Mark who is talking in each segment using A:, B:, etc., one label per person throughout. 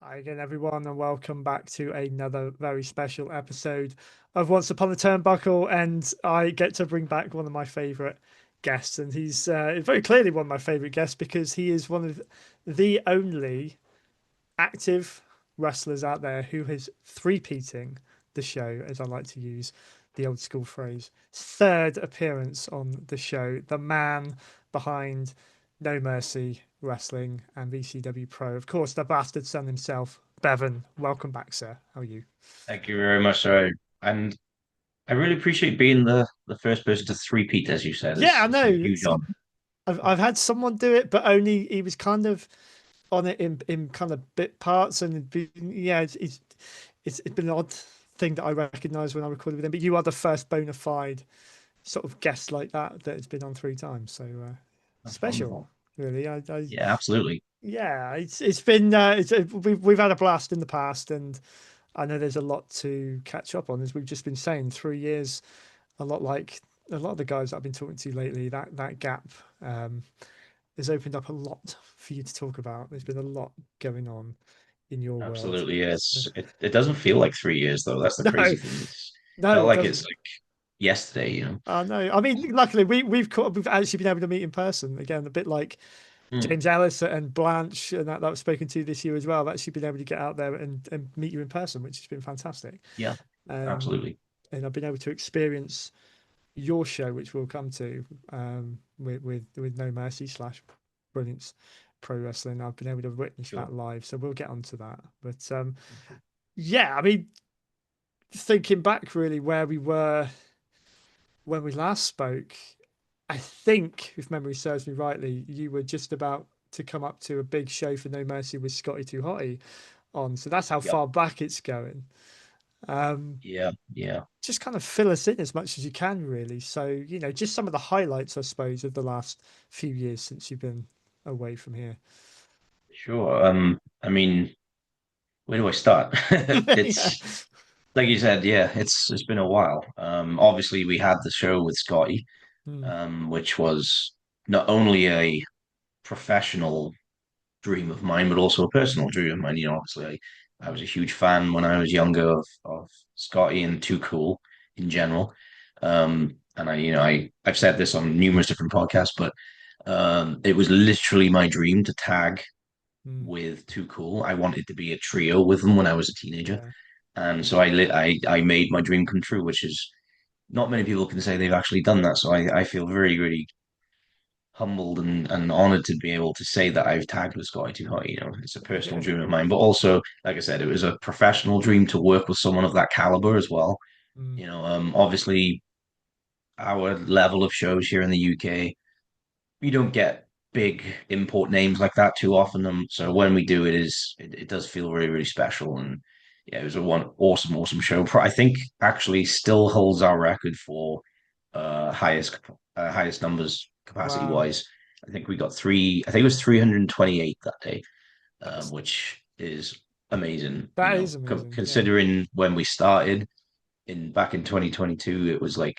A: Hi again, everyone, and welcome back to another very special episode of Once Upon a Turnbuckle. And I get to bring back one of my favorite guests, and he's very clearly one of my favorite guests because he is one of the only active wrestlers out there who is three-peating the show, as I like to use the old school phrase. Third appearance on the show, the man behind No Mercy Wrestling and VCW Pro. Of course, the bastard son himself, Bevan. Welcome back, sir. How are you?
B: Thank you very much, sir. And I really appreciate being the first person to three-peat, as you said.
A: Yeah, I
B: It's
A: know.
B: a huge honor.
A: I've had someone do it, but only he was kind of on it in kind of bit parts, and yeah, it's been an odd thing that I recognise when I recorded with him. But you are the first bona fide sort of guest like that has been on three times, so
B: That's
A: special,
B: wonderful.
A: really. I
B: Yeah, absolutely.
A: yeah, it's been we've had a blast in the past, and I know there's a lot to catch up on, as we've just been saying. 3 years, a lot like a lot of the guys that I've been talking to lately. That gap um, has opened up a lot for you to talk about. There's been a lot going on in your world.
B: Absolutely. Yeah,
A: So,
B: it doesn't feel like 3 years though. That's the
A: no,
B: crazy thing. It's
A: no,
B: felt
A: it
B: like it's
A: doesn't.
B: like yesterday.
A: I know. I mean, luckily we've actually been able to meet in person again, a bit like
B: Hmm.
A: James Ellis and Blanche and that I've spoken to this year as well. I've actually been able to get out there and meet you in person, which has been fantastic.
B: Yeah,
A: Um,
B: absolutely.
A: and I've been able to experience your show, which we'll come to with No Mercy slash Brilliance Pro Wrestling. I've been able to witness
B: Sure.
A: that live, so we'll get onto that. But yeah, I mean, thinking back really where we were when we last spoke, I think, if memory serves me rightly, you were just about to come up to a big show for No Mercy with Scotty Too Hotty on. So that's how
B: Yep.
A: far back it's going. Um,
B: Yeah, yeah.
A: just kind of fill us in as much as you can, really. So, just some of the highlights, I suppose, of the last few years since you've been away from here.
B: Sure. I mean, where do I start?
A: Yeah.
B: It's like you said, yeah, it's been a while. Obviously we had the show with Scotty,
A: Mm,
B: which was not only a professional dream of mine, but also a personal dream of mine. Obviously, I was a
A: mm.
B: huge fan when I was younger of Scotty and Too Cool in general. And I've said this on numerous different podcasts, but it was literally my dream to tag
A: Mm.
B: with Too Cool. I wanted to be a trio with them when I was a teenager,
A: Yeah.
B: and so I made my dream come true, which is not many people can say they've actually done that. So I feel really, really humbled and honored to be able to say that I've tagged with Scotty Too Hot. It's a personal
A: Yeah.
B: dream of mine, but also, like I said, it was a professional dream to work with someone of that caliber as well.
A: Mm.
B: Obviously, our level of shows here in the UK, you don't get big import names like that too often. So
A: No.
B: when we do, it does feel really, really special. And yeah, it was a one awesome, awesome show. I think actually still holds our record for highest numbers capacity
A: Wow.
B: wise. I think we got three. I think it was 328 that day,
A: That's
B: which is amazing.
A: that is amazing. Yeah.
B: Considering when we started in back in 2022, it was like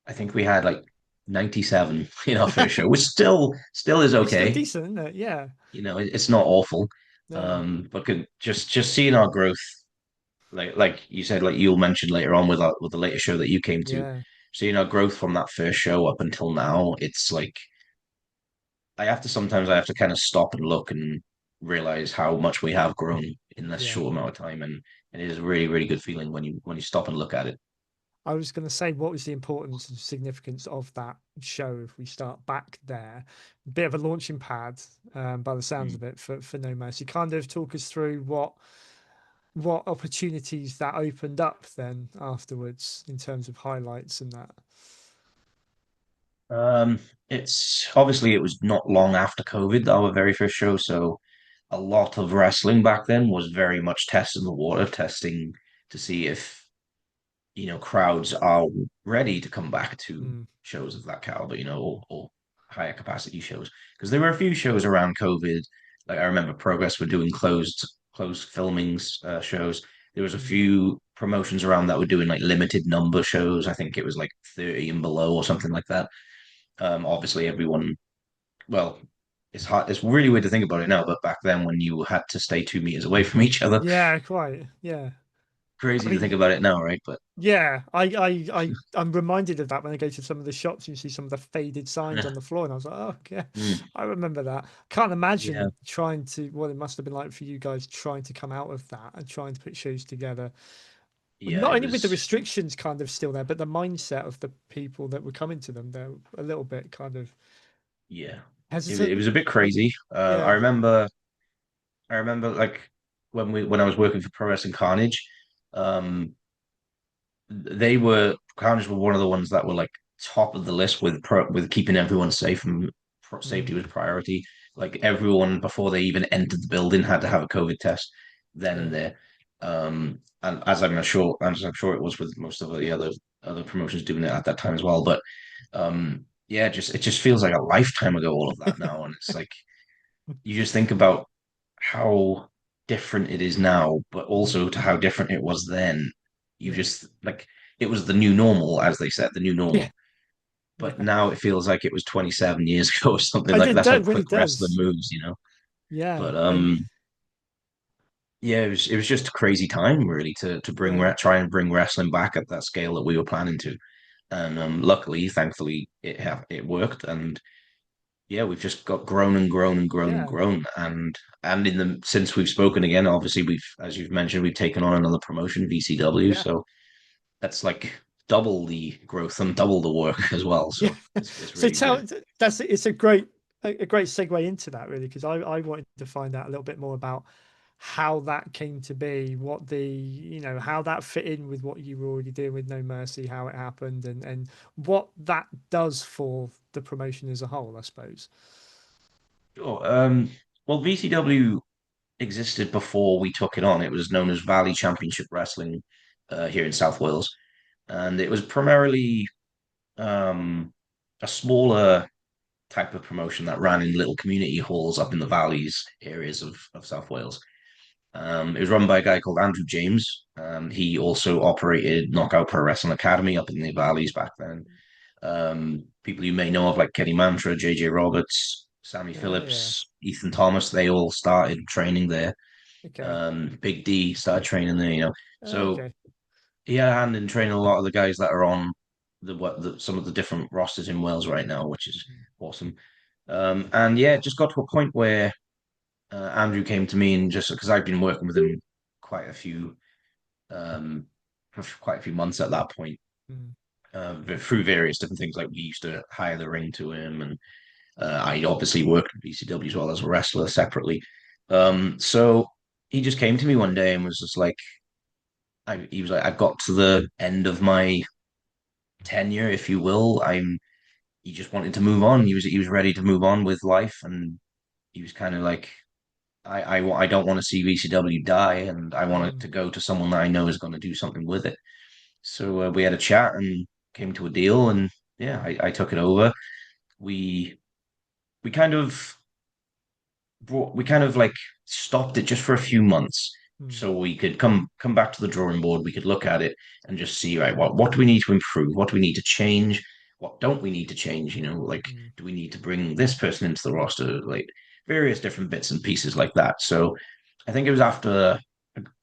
B: I think we had like 97 in our first show, which still is
A: It's still
B: okay.
A: decent, isn't it? Yeah.
B: It's not awful.
A: No.
B: But just seeing our growth, like you said, like you'll mention later on with the latest show that you came to,
A: Yeah.
B: seeing our growth from that first show up until now, it's like I have to kind of stop and look and realize how much we have grown in this
A: Yeah.
B: short amount of time, and it is a really, really good feeling when you stop and look at it.
A: I was going to say, what was the importance and significance of that show if we start back there? Bit of a launching pad, by the sounds
B: Mm.
A: of it, for No Mercy. Kind of talk us through what opportunities that opened up then afterwards in terms of highlights and that.
B: Um, it's obviously it was not long after COVID, our very first show, so a lot of wrestling back then was very much testing the water, testing to see if crowds are ready to come back to
A: Mm,
B: shows of that caliber, or higher capacity shows. Because there were a few shows around COVID, like I remember Progress were doing closed filmings shows. There was a
A: mm,
B: few promotions around that were doing like limited number shows. I think it was like 30 and below or something like that. Obviously, everyone, well, it's hard. It's really weird to think about it now, but back then when you had to stay 2 meters away from each other,
A: Yeah, quite. Yeah. I
B: crazy to think
A: mean,
B: about it now, right? But
A: yeah, I'm reminded of that when I go to some of the shops and you see some of the faded signs on the floor, and I was like, oh yeah,
B: mm,
A: I remember that. Can't
B: yeah,
A: imagine trying to what it must have been like for you guys trying to come out of that and trying to put shows together.
B: yeah,
A: Not
B: it
A: only with the
B: was,
A: restrictions kind of still there, but the mindset of the people that were coming to them, they're a little bit kind of
B: yeah, it
A: hesitant.
B: was a bit crazy.
A: Yeah,
B: I remember like when I was working for Pro Wrestling Carnage, um, Carnage were one of the ones that were like top of the list with keeping everyone safe and
A: mm,
B: safety was priority. Like everyone before they even entered the building had to have a COVID test then
A: yeah,
B: and there. And as I'm sure it was with most of the other promotions doing it at that time as well. But yeah, just it just feels like a lifetime ago all of that now, and it's like you just think about how different it is now, but
A: mm,
B: also to how different it was then. You
A: yeah,
B: just like it was the new normal, as they said, the new
A: yeah,
B: normal. But
A: yeah.
B: now it feels like it was 27 years ago or something
A: I
B: like
A: did.
B: that's how
A: That really
B: quick wrestling
A: does.
B: moves, you know.
A: Yeah,
B: But
A: and
B: yeah, it was just a crazy time really to
A: yeah,
B: try and bring wrestling back at that scale that we were planning to. And luckily, thankfully, it worked, and yeah, we've just got grown and grown and grown and
A: yeah,
B: grown. And in the since we've spoken again, obviously we've, as you've mentioned, we've taken on another promotion, VCW.
A: yeah.
B: So that's like double the growth and double the work as well.
A: Yeah.
B: So it's
A: So
B: really good.
A: that's it's a great segue into that really because I wanted to find out a little bit more about how that came to be, what the how that fit in with what you were already doing with No Mercy, how it happened, and what that does for the promotion as a whole, I suppose.
B: Sure. Well, VCW existed before we took it on. It was known as Valley Championship Wrestling here in South Wales, and it was primarily um, a smaller type of promotion that ran in little community halls up in the valleys areas of South Wales. It was run by a guy called Andrew James. He also operated Knockout Pro Wrestling Academy up in the valleys back then. People you may know of like Kenny Mantra, JJ Roberts, Sammy
A: Oh yeah.
B: Phillips, Ethan Thomas, they all started training there.
A: Okay.
B: Big D started training there, you know. So
A: Okay.
B: he had a hand in training a lot of the guys that are on some of the different rosters in Wales right now, which is awesome. And yeah, it just got to a point where Andrew came to me and just because I've been working with him quite a few um, for quite a few months at that point
A: Mm,
B: through various different things. Like we used to hire the ring to him, and I obviously worked at VCW as well as a wrestler separately. So he just came to me one day and was just like, he was like, I've got to the end of my tenure, if you will. He just wanted to move on. He was ready to move on with life, and he was kind of like, I don't want to see VCW die, and I want it
A: mm,
B: to go to someone that I know is going to do something with it. So we had a chat and came to a deal, and yeah, I took it over. We we kind of we kind of like stopped it just for a few months
A: mm,
B: so we could come back to the drawing board. We could look at it and just see, right, what do we need to improve? What do we need to change? What don't we need to change? You know, like,
A: mm.
B: do we need to bring this person into the roster? Like various different bits and pieces like that. So I think it was after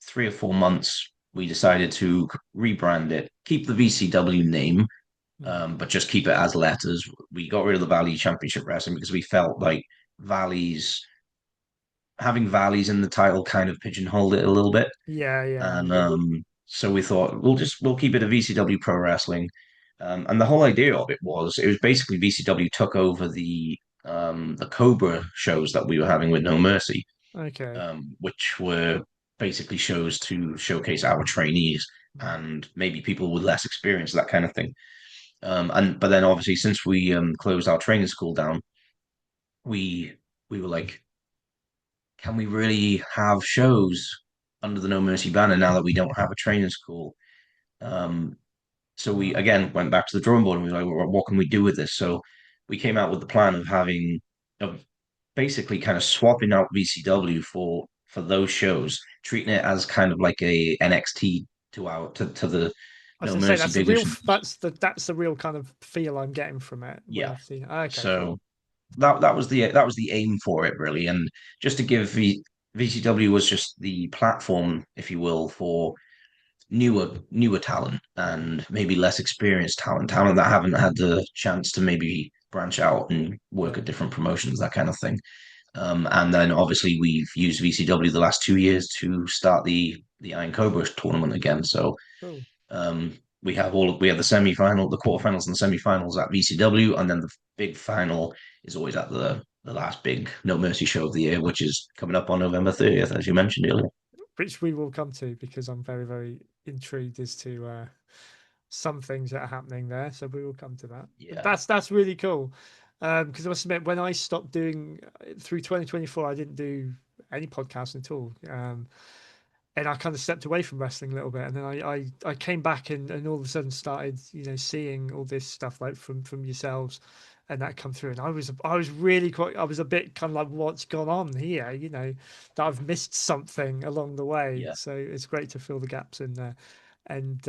B: 3 or 4 months we decided to rebrand it, keep the VCW name,
A: Mm.
B: but just keep it as letters. We got rid of the Valley Championship Wrestling because we felt like Valley's having valleys in the title kind of pigeonholed it a little bit.
A: Yeah, yeah,
B: And
A: yeah.
B: so we thought we'll keep it a VCW Pro Wrestling. And the whole idea of it was basically VCW took over the Cobra shows that we were having with No Mercy,
A: Okay.
B: which were basically shows to showcase our trainees
A: Mm.
B: and maybe people with less experience, that kind of thing. And but then obviously since we closed our training school down, we we were like, can we really have shows under the No Mercy banner now that we don't have a training school? Um, so we
A: Wow.
B: again went back to the drawing board and we were like, what can we do with this? So we came out with the plan of of basically kind of swapping out VCW for those shows, treating it as kind of like a NXT to the
A: I was
B: No
A: gonna say
B: Mercy
A: that's the
B: bigger
A: real
B: shows.
A: that's the real kind of feel I'm getting from it when
B: Yeah.
A: I've seen it. Okay,
B: So
A: cool.
B: that was the aim for it really, and just to give VCW was just the platform, if you will, for newer talent and maybe less experienced talent that haven't had the chance to maybe branch out and work at
A: Yeah,
B: different promotions, that kind of thing. And then obviously we've used VCW the last 2 years to start the Iron Cobra tournament again. So
A: cool.
B: we have the semi-final, the quarterfinals and the semi-finals at VCW, and then the big final is always at the last big No Mercy show of the year, which is coming up on November 30th, as you mentioned earlier.
A: Which we will come to because I'm very, very intrigued as to some things that are happening there. So we will come to that. But
B: Yeah.
A: that's really cool. Because I must admit, when I stopped doing through 2024, I didn't do any podcasting at all. And I kind of stepped away from wrestling a little bit, and then I came back and all of a sudden started seeing all this stuff like from yourselves, and that come through, and I was really quite I was a bit kind of like what's gone on here, that I've missed something along the way.
B: Yeah.
A: So it's great to fill the gaps in there, and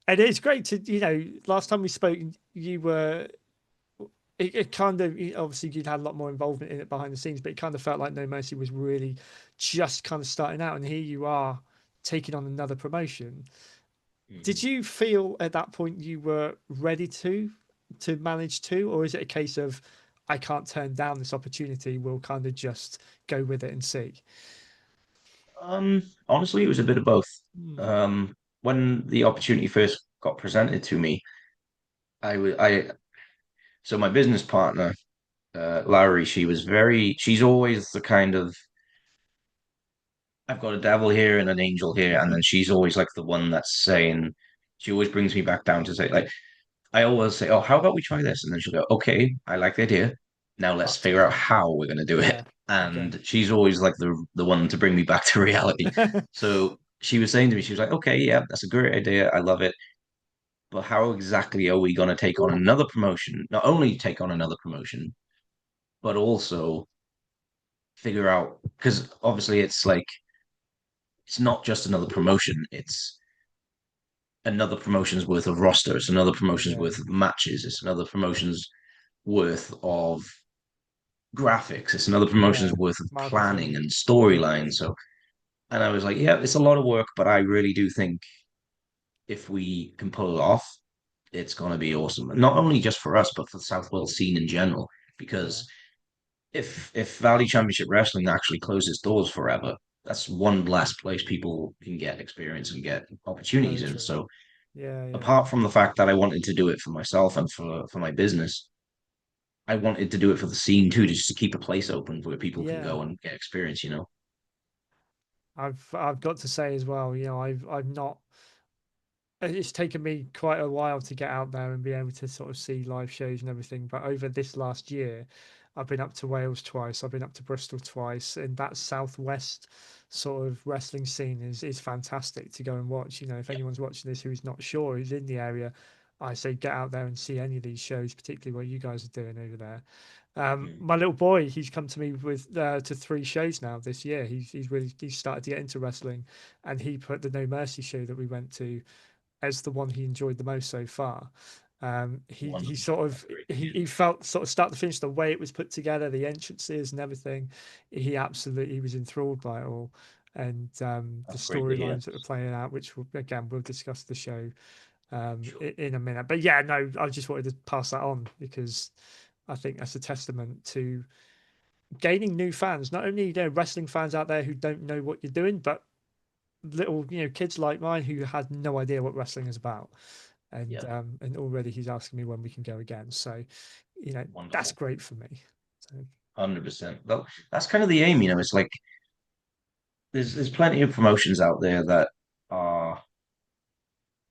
A: it's great to last time we spoke you were it kind of obviously you'd had a lot more involvement in it behind the scenes, but it kind of felt like No Mercy was really just kind of starting out, and here you are taking on another promotion. Did
B: Mhm.
A: you feel at that point you were ready to manage to, or is it a case of I can't turn down this opportunity, we'll kind of just go with it and see?
B: Honestly, it was a bit of both.
A: Hmm.
B: When the opportunity first got presented to me, I so my business partner, Larry, she's always the kind of, I've got a devil here and an angel here, and then she's always like the one that's saying, she always brings me back down to say, like, I always say, oh, how about we try this? And then she'll go, okay, I like the idea. Now let's
A: But
B: figure out how we're going to do it.
A: yeah, okay.
B: And she's always like the one to bring me back to reality. So she was saying to me, she was like, okay, yeah, that's a great idea. I love it. But how exactly are we going to take on another promotion? Not only take on another promotion, but also figure out, because obviously it's like, it's not just another promotion, it's another promotion's worth of roster, it's another promotion's
A: Yeah,
B: worth of matches, it's another promotion's worth of graphics. It's another promotion's
A: yeah.
B: worth of planning
A: Marketing.
B: and
A: Yeah,
B: storyline. So, and I was like, yeah, it's a lot of work, but I really do think if we can pull it off, it's going to be awesome. Not only just for us, but for the South Wales scene in general.
A: yeah.
B: Because if Valley Championship Wrestling actually closes doors forever, that's one less place people can get experience and get opportunities
A: Very
B: in.
A: true.
B: So,
A: Yeah, yeah,
B: apart from the fact that I wanted to do it for myself and for my business, I wanted to do it for the scene too, just to keep a place open where people can
A: yeah.
B: go and get experience. You know.
A: I've got to say as well, I've not it's taken me quite a while to get out there and be able to sort of see live shows and everything. But over this last year, I've been up to Wales twice, I've been up to Bristol twice, and that southwest sort of wrestling scene is fantastic to go and watch. If
B: Yeah.
A: anyone's watching this who's not sure, who's in the area, I say get out there and see any of these shows, particularly what you guys are doing over there.
B: Mm.
A: My little boy, he's come to me with to three shows now this year. He's started to get into wrestling, and he put the No Mercy show that we went to as the one he enjoyed the most so far. He
B: Wonderful.
A: sort
B: That's
A: of
B: great to hear.
A: he felt sort of start to finish the way it was put together, the entrances and everything. He absolutely was enthralled by it all, and the
B: That's great to hear.
A: storylines that were playing out, which again we'll discuss the show
B: Sure.
A: in a minute. But yeah, no, I just wanted to pass that on because I think that's a testament to gaining new fans. Not only wrestling fans out there who don't know what you're doing, but little kids like mine who had no idea what wrestling is about,
B: Yeah.
A: and already he's asking me when we can go again. So that's
B: Wonderful.
A: great for me. So
B: 100%. Well, that's kind of the aim, you know. It's like there's plenty of promotions out there that are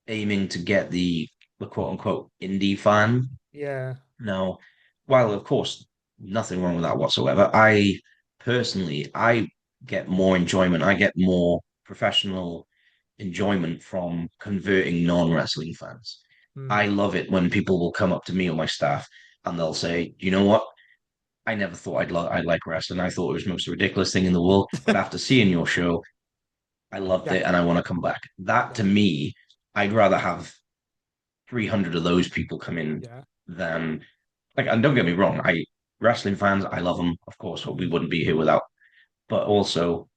B: aiming to get the quote unquote indie fan.
A: yeah,
B: Now, while of course nothing wrong with that whatsoever, I personally I get more enjoyment, I get more professional enjoyment from converting non-wrestling fans. I
A: mm,
B: love it when people will come up to me or my staff and they'll say, you know what? I never thought I'd like wrestling. I thought it was the most ridiculous thing in the world. But after seeing your show, I loved
A: yeah,
B: it and I want to come back. That
A: yeah,
B: to me, I'd rather have 300 of those people come in
A: yeah,
B: than, like, and don't get me wrong, I wrestling fans, I love them, of course, we
A: Mm,
B: wouldn't be here without. But also,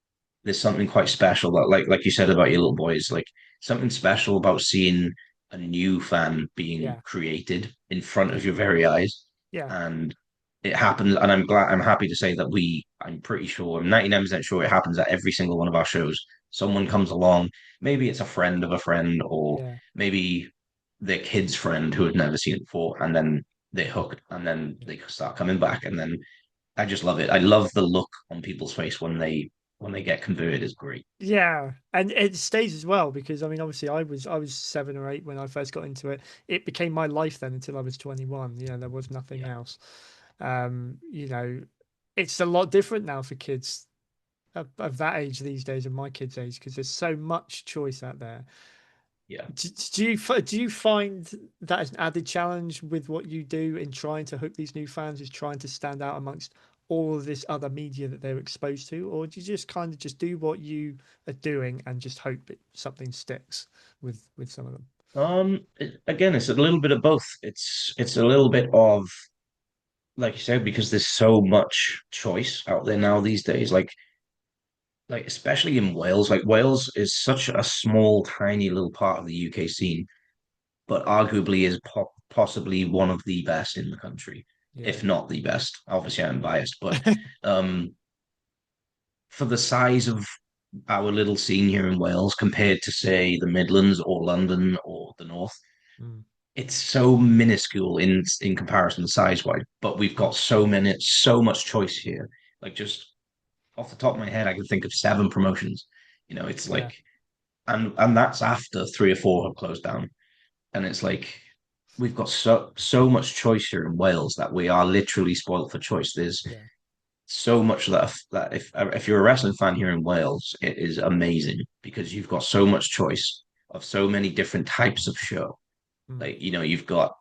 B: there's something quite special that, like you said about your little boys, like something special about seeing a new fan being
A: yeah,
B: created in front of
A: yeah,
B: your very eyes,
A: yeah,
B: and it happens. And I'm happy to say that I'm pretty sure, I'm 99% sure it happens at every single one of our shows. Someone comes along, maybe it's a friend of a friend, or
A: yeah,
B: maybe their kid's friend who had never seen it before, and then they're hooked, and then
A: yeah.
B: they start coming back, and then I just love it. I love the look on people's face when they get converted is great.
A: Yeah, and it stays as well because I mean, obviously, I was 7 or 8 when I first got into it. It became my life then until I was 21. You know, there was nothing
B: Yeah.
A: else. You know, it's a lot different now for kids of that age these days, of my kids' age, because there's so much choice out there.
B: Yeah.
A: Do you find that as an added challenge with what you do in trying to hook these new fans, is trying to stand out amongst all of this other media that they're exposed to, or do you just kind of just do what you are doing and just hope something sticks with some of them?
B: Again, it's a little bit of both. It's a little bit of, like you said, because there's so much choice out there now these days. Like especially in Wales. Like Wales is such a small, tiny little part of the UK scene, but arguably is possibly one of the best in the country,
A: Yeah.
B: if not the best. Obviously, I'm biased, but um, for the size of our little scene here in Wales compared to, say, the Midlands or London or the North,
A: Mm,
B: it's so minuscule in comparison size wise. But we've got
A: mm,
B: so much choice here. Like just off the top of my head, I can think of 7 promotions. It's
A: yeah.
B: like, and that's after 3 or 4 have closed down. And it's like we've got so much choice here in Wales that we are literally spoiled for choice. There's
A: Yeah.
B: so much that if you're a wrestling fan here in Wales, it is amazing because you've got so much choice of so many different types of show.
A: Mm,
B: Like you've got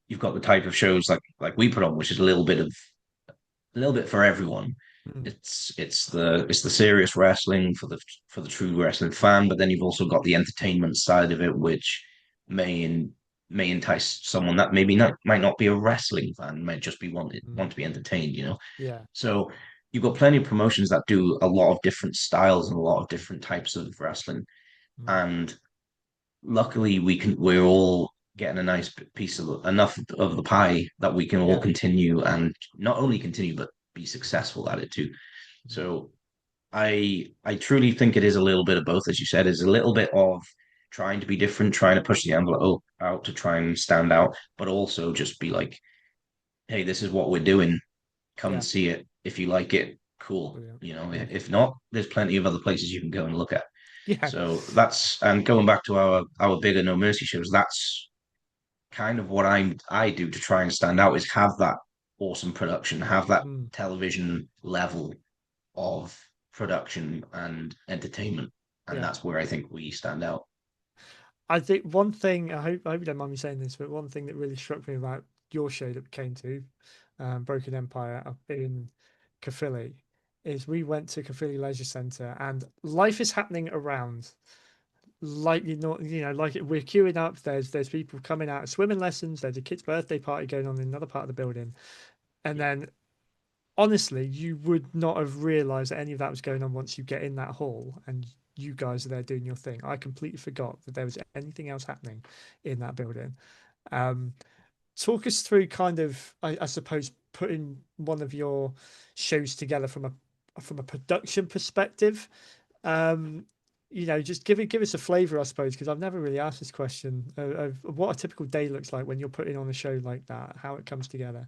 B: the type of shows like we put on, which is a little bit for everyone.
A: mm,
B: It's the serious wrestling for the true wrestling fan, but then you've also got the entertainment side of it, which may in, may entice someone that maybe not might not be a wrestling fan, might just be want
A: mm,
B: to be entertained.
A: yeah.
B: So you've got plenty of promotions that do a lot of different styles and a lot of different types of wrestling.
A: Mm,
B: And luckily we're all getting a nice piece of enough of the pie that we can all
A: yeah.
B: continue and not only continue but be successful at it too.
A: Mm,
B: So I truly think it is a little bit of both, as you said, is a little bit of trying to be different, trying to push the envelope out to try and stand out, but also just be like, hey, this is what we're doing. Come and
A: yeah.
B: see it. If you like it, cool.
A: Brilliant. Yeah.
B: If not, there's plenty of other places you can go and look at.
A: Yeah.
B: So that's and going back to our bigger No Mercy shows, that's kind of what I do to try and stand out is have that awesome production, have that
A: Mm,
B: television level of production and entertainment, and
A: yeah.
B: that's where I think we stand out.
A: I think one thing, I hope you don't mind me saying this, but one thing that really struck me about your show that we came to, Broken Empire up in Caerphilly, is we went to Caerphilly Leisure Centre and life is happening around. Like you not, like we're queuing up. There's people coming out of swimming lessons. There's a kid's birthday party going on in another part of the building, and
B: Yeah.
A: then honestly, you would not have realized that any of that was going on once you get in that hall and you guys are there doing your thing. I completely forgot that there was anything else happening in that building. Um, Talk us through kind of, I suppose, putting one of your shows together from a production perspective. Um, just give us a flavor, I suppose, because I've never really asked this question of what a typical day looks like when you're putting on a show like that, how it comes together.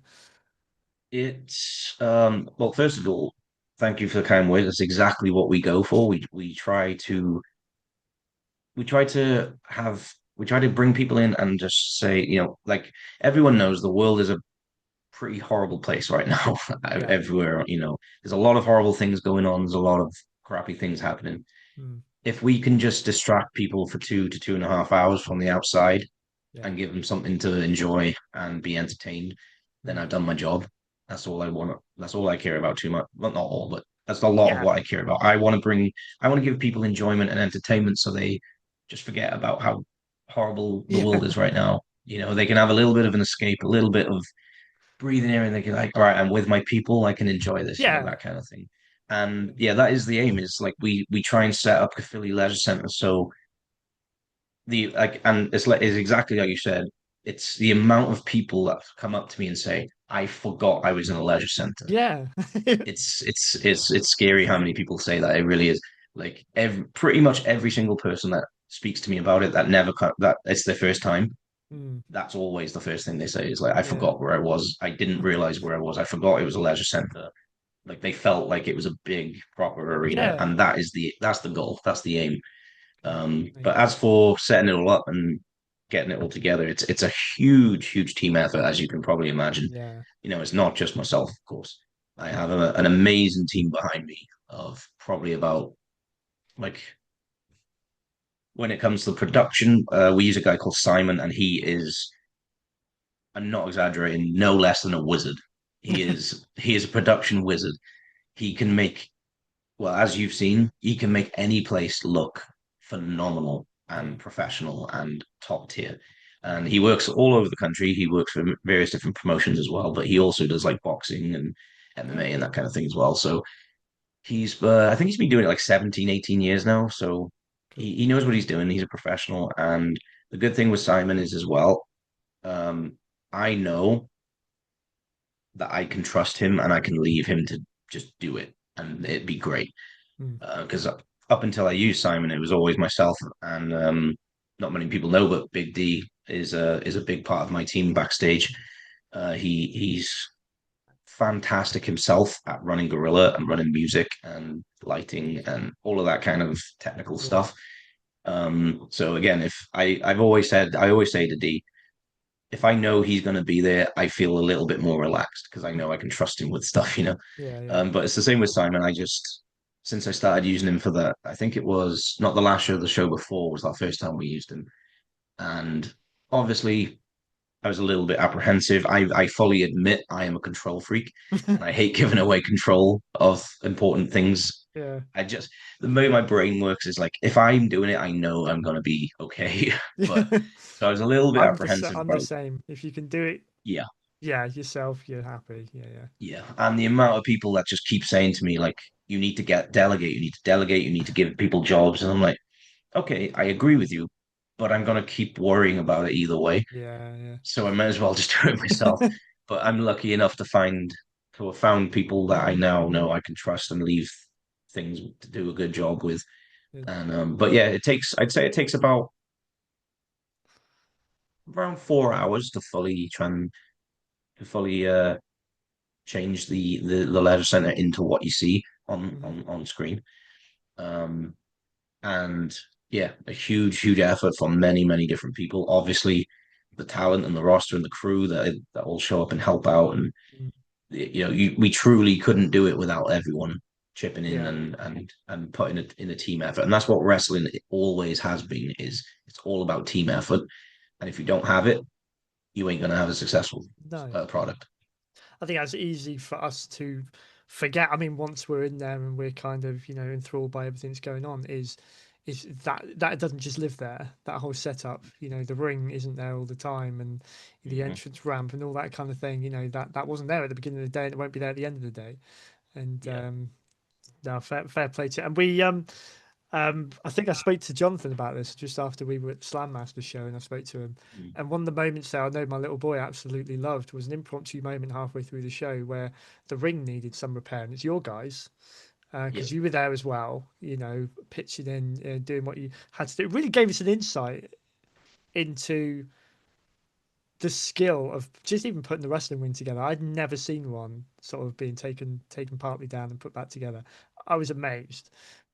B: It's well, first of all, thank you for the kind words. That's exactly what we go for. We try to bring people in and just say, like everyone knows the world is a pretty horrible place right now.
A: Yeah.
B: Everywhere, there's a lot of horrible things going on. There's a lot of crappy things happening.
A: Mm,
B: If we can just distract people for 2 to 2.5 hours from the outside
A: yeah.
B: and give them something to enjoy and be entertained, then
A: Mm.
B: I've done my job. That's all I want. That's all I care about too much. Well, not all, but that's a lot of
A: Yeah.
B: what I care about. I want to give people enjoyment and entertainment so they just forget about how horrible the
A: Yeah.
B: world is right now. They can have a little bit of an escape, a little bit of breathing in and thinking like, all right, I'm with my people, I can enjoy this,
A: Yeah.
B: that kind of thing. And
A: Yeah.
B: yeah, that is the aim. Is like we try and set up Caerphilly Leisure Centre so the like, and it's exactly like you said. It's the amount of people that come up to me and say, "I forgot I was in a leisure centre."
A: Yeah.
B: It's scary how many people say that. It really is. Like pretty much every single person that speaks to me about it that never that it's their first time.
A: Mm,
B: That's always the first thing they say is like, "I
A: yeah.
B: forgot where I was. I didn't realize where I was. I forgot it was a leisure centre." Like they felt like it was a big proper arena,
A: Yeah.
B: and that's the goal. That's the aim. But
A: Amazing.
B: as for setting it all up and getting it all together, it's a huge team effort, as you can probably imagine.
A: Yeah.
B: It's not just myself, of course. I have an amazing team behind me of probably about like when it comes to the production, we use a guy called Simon, and he is, I'm not exaggerating, no less than a wizard. He is a production wizard. He can make well, as you've seen, he can make any place look phenomenal
A: Yeah.
B: and professional and top tier. And he works all over the country. He works for various different promotions as well, but he also does like boxing and
A: Oh,
B: MMA and that
A: cool.
B: kind of thing as well. So I think he's been doing it like 17, 18 years now. So
A: Cool.
B: he knows what he's doing. He's a professional. And the good thing with Simon is as well, um, I know that I can trust him and I can leave him to just do it and it'd be great
A: Mm,
B: because up until I used Simon, it was always myself, and not many people know, but Big D is a big part of my team backstage. He's fantastic himself at running Gorilla and running music and lighting and all of that kind of technical
A: yeah.
B: stuff. So again, if I always say to D, if I know he's going to be there, I feel a little bit more relaxed because I know I can trust him with stuff.
A: Yeah. Yeah.
B: But it's the same with Simon. Since I started using him for that, I think it was not the last show, the show before was our first time we used him. And obviously, I was a little bit apprehensive. I fully admit I am a control freak and I hate giving away control of important things.
A: Yeah.
B: I just, the way my brain works is like, if I'm doing it, I know I'm going to be okay. But
A: Yeah.
B: so I was a little bit apprehensive
A: I'm the
B: about,
A: same. If you can do it,
B: yeah,
A: yeah, yourself, you're happy. Yeah. Yeah.
B: yeah. And the amount of people that just keep saying to me, like, you need to delegate, you need to delegate, you need to give people jobs. And I'm like, okay, I agree with you, but I'm going to keep worrying about it either way.
A: Yeah.
B: So I might as well just do it myself.
A: Yeah.
B: But I'm lucky enough to have found people that I now know I can trust and leave things to do a good job with.
A: Good.
B: And but yeah, I'd say it takes about around 4 hours to fully change the leisure center into what you see
A: Mhm.
B: on screen. Um, and yeah, a huge effort from many different people. Obviously, the talent and the roster and the crew that all show up and help out, and
A: Mm.
B: we truly couldn't do it without everyone chipping in
A: Yeah.
B: and putting it in a team effort. And that's what wrestling always has been. Is it's all about team effort, and if you don't have it, you ain't gonna have a successful
A: No.
B: product.
A: I think that's easy for us to forget. I mean, once we're in there and we're kind of, enthralled by everything that's going on, is that it doesn't just live there. That whole setup, the ring isn't there all the time, and the
B: Mm-hmm.
A: entrance ramp and all that kind of thing. That wasn't there at the beginning of the day, and it won't be there at the end of the day. And
B: Yeah.
A: no, fair play to it. And I think I spoke to Jonathan about this just after we were at the Slam Master show, and I spoke to him.
B: Mm.
A: And one of the moments there I know my little boy absolutely loved was an impromptu moment halfway through the show where the ring needed some repair, and it's your guys
B: Yeah.
A: because you were there as well. Pitching in, doing what you had to do. It really gave us an insight into the skill of just even putting the wrestling ring together. I'd never seen one sort of being taken partly down and put back together. I was amazed,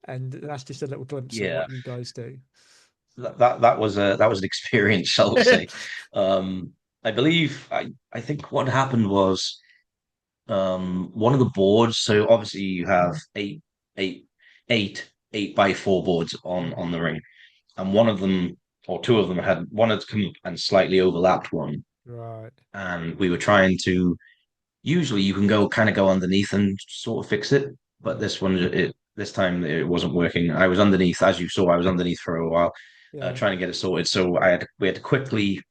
A: and that's just a little glimpse of
B: Yeah.
A: what you guys do.
B: That was an experience, I'll say. Um, I believe I think what happened was one of the boards. So obviously you have eight, eight by four boards
A: Mm,
B: on the ring, and one of them or two of them had one had come and slightly overlapped one,
A: right.
B: and we were trying to. Usually you can kind of go underneath and sort of fix it, but
A: Mm,
B: this time it wasn't working. I was underneath, as you saw, I was underneath for a while,
A: yeah.
B: trying to get it sorted. So we had to quickly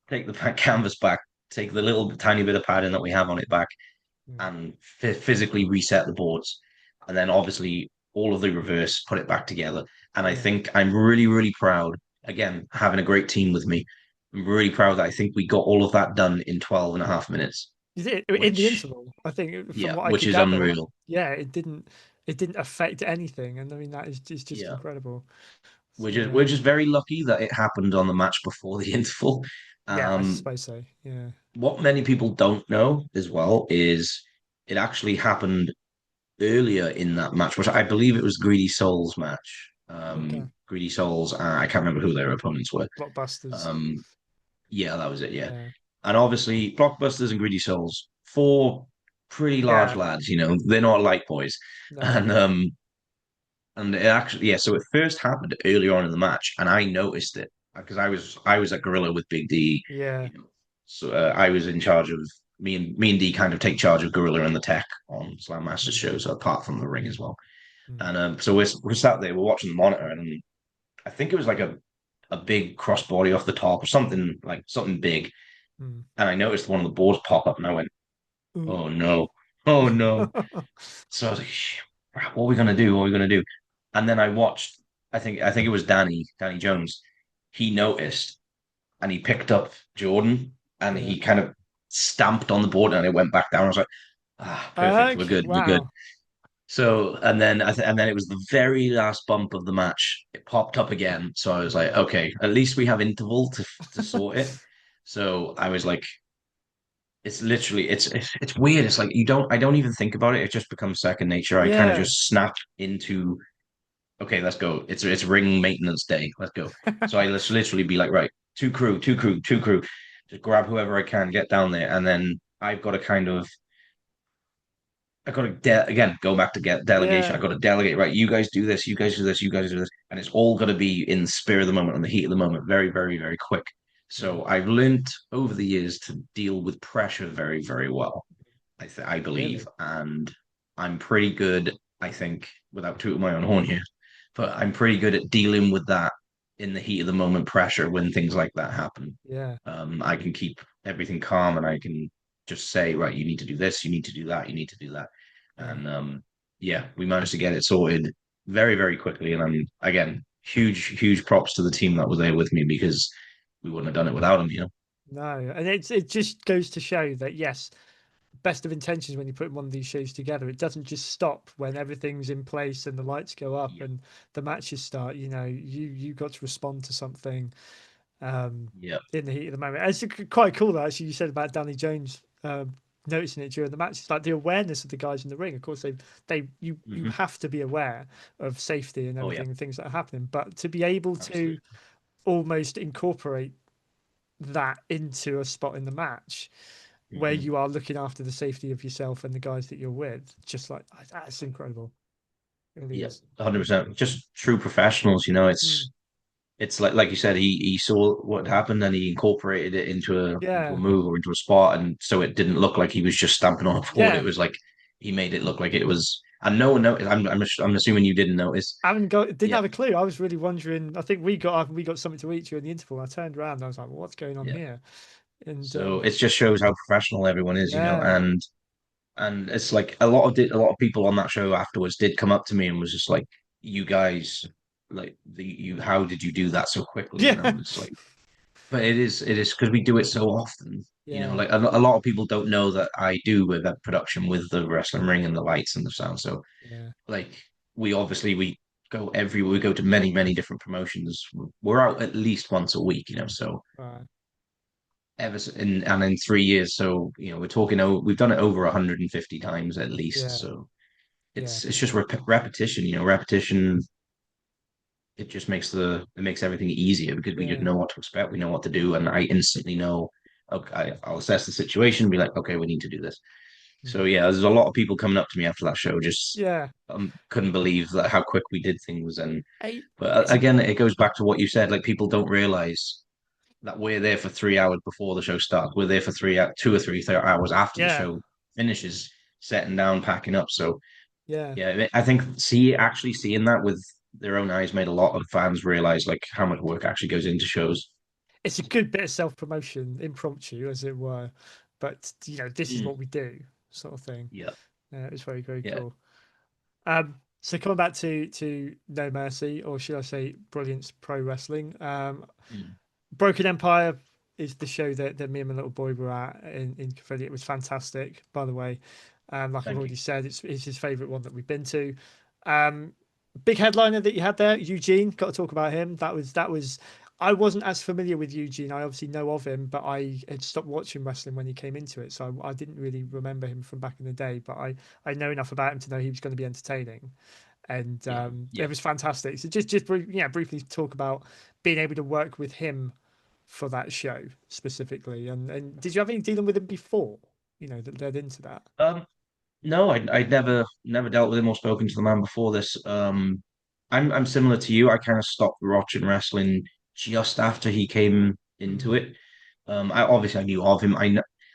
B: take the canvas back, take the little tiny bit of padding that we have on it back,
A: Mm.
B: and physically reset the boards, and then obviously all of the reverse, put it back together. And I
A: Yeah.
B: think I'm really, really proud. Again, having a great team with me, I'm really proud that I think we got all of that done in 12 and a half minutes,
A: Is it in the
B: which,
A: interval? I think from
B: yeah,
A: what I
B: which
A: could
B: is
A: gather,
B: unreal.
A: yeah, it didn't affect anything, and I mean that is just
B: Yeah,
A: incredible. So
B: we're just very lucky that it happened on the match before the interval.
A: yeah, I
B: Um,
A: suppose so. Yeah.
B: what many people don't know as well is it actually happened earlier in that match, which I believe it was Greedy Souls match.
A: Okay.
B: Greedy Souls, I can't remember who their opponents were.
A: Blockbusters.
B: Um, yeah, that was it. Yeah,
A: Yeah.
B: and obviously Blockbusters and Greedy Souls, four pretty large
A: Yeah.
B: lads. They're not light boys,
A: No.
B: and it actually, yeah. So it first happened earlier on in the match, and I noticed it because I was at Gorilla with Big D.
A: Yeah.
B: You know, so I was in charge of me and D kind of take charge of Gorilla and the tech on Slam Masters
A: Mm,
B: shows, apart from the ring as well.
A: mm,
B: And so we're sat there, we're watching the monitor, and I think it was like a big crossbody off the top or something like something big.
A: mm.
B: And I noticed one of the boards pop up, and I went,
A: Ooh.
B: "Oh no, oh no!" So I was like, "What are we gonna do? What are we gonna do?" And then I watched. I think it was Danny Jones. He noticed and he picked up Jordan and
A: Yeah.
B: he kind of stamped on the board and it went back down. I was like, ah, perfect. We're
A: Okay.
B: good. We're good.
A: Wow.
B: So and then it was the very last bump of the match. It popped up again. So I was like,
A: Yeah.
B: okay, at least we have interval to sort it. So I was like, it's literally it's weird. It's like I don't even think about it. It just becomes second nature. I kind of
A: Yeah.
B: just snap into, okay, let's go. It's ring maintenance day. Let's go. So I literally be like, right, two crew, two crew, two crew. Just grab whoever I can, get down there, and then I got to again go back to get delegation. I
A: Yeah.
B: got to delegate. Right, you guys do this. You guys do this. You guys do this, and it's all got to be in the spirit of the moment, on the heat of the moment, very, very, very quick.
A: Mm.
B: So I've learned over the years to deal with pressure very, very well. I believe,
A: Really?
B: and I'm pretty good. I think, without tooting my own horn here, but I'm pretty good at dealing with that in the heat of the moment pressure when things like that happen.
A: Yeah.
B: I can keep everything calm, and I can just say, right, you need to do this, you need to do that, you need to do that,
A: Yeah.
B: and yeah, we managed to get it sorted very, very quickly. And I'm again huge, huge props to the team that was there with me because we wouldn't have done it without them.
A: No. And it just goes to show that yes, best of intentions when you put one of these shows together. It doesn't just stop when everything's in place and the lights go up
B: Yeah,
A: and the matches start. You got to respond to something um,
B: yeah,
A: in the heat of the moment. It's quite cool that actually you said about Danny Jones noticing it during the match. It's like the awareness of the guys in the ring. Of course, you
B: hmm.
A: have to be aware of safety and
B: Oh yeah,
A: everything and things that are happening, but to be able to
B: absolutely.
A: almost incorporate that into a spot in the match where
B: Hmm.
A: you are looking after the safety of yourself and the guys that you're with, just like that's incredible. It really
B: Yeah,
A: is.
B: 100%. Just true professionals.
A: Mm.
B: It's like you said, he saw what happened and he incorporated it into a
A: Yeah,
B: move or into a spot, and so it didn't look like he was just stamping on a board. It
A: yeah.
B: was like he made it look like it was, and no one noticed. I'm assuming you didn't notice.
A: I haven't got didn't
B: Yeah,
A: have a clue. I was really wondering. I think we got something to eat during the interval. I turned around and I was like, well, "What's going on
B: yeah.
A: here?" And
B: So it just shows how professional everyone is.
A: yeah,
B: And it's like a lot of people on that show afterwards did come up to me and was just like, "You guys, like how did you do that so quickly?" And I
A: yeah,
B: was like, but it is because we do it so often.
A: yeah,
B: Like a lot of people don't know that I do with that production with the wrestling ring and the lights and the sound. So
A: yeah.
B: like we we go to many, many different promotions. We're out at least once a week. So
A: Right.
B: in 3 years, so we're talking. We've done it over 150 times at least.
A: Yeah,
B: So
A: yeah,
B: it's just repetition. Repetition. It makes everything easier because we just
A: yeah.
B: know what to expect, we know what to do, and I instantly know. Okay, I'll assess the situation, be like, okay, we need to do this.
A: Mm.
B: So yeah, there's a lot of people coming up to me after that show, just
A: Yeah.
B: couldn't believe that how quick we did things. And
A: Hey,
B: but
A: it's
B: again, it goes back to what you said. Like people don't realize that we're there for 3 hours before the show starts. We're there for 2 or 3 hours after the
A: yeah,
B: show finishes, setting down, packing up. So
A: yeah.
B: yeah, I think actually seeing that with their own eyes made a lot of fans realize like how much work actually goes into shows.
A: it's a good bit of self promotion, impromptu as it were, but this is
B: Mm,
A: what we do, sort of thing.
B: yeah,
A: It's very very
B: yeah.
A: cool. So coming back to No Mercy, or should I say Brilliance Pro Wrestling?
B: Mm,
A: Broken Empire is the show that me and my little boy were at in Caerphilly. It was fantastic, by the way. Like I've
B: thank you.
A: already said, it's his favourite one that we've been to. Um, Big headliner that you had there, Eugene. Got to talk about him. That was. I wasn't as familiar with Eugene. I obviously know of him, but I had stopped watching wrestling when he came into it, so I didn't really remember him from back in the day. But I know enough about him to know he was going to be entertaining, and
B: Yeah,
A: it
B: yeah.
A: was fantastic. So just briefly talk about being able to work with him for that show specifically. And did you have any dealing with him before? That led into that.
B: Um, No, I'd never dealt with him or spoken to the man before this. I'm similar to you. I kind of stopped watching wrestling just after he came into
A: Mm,
B: it. I knew of him.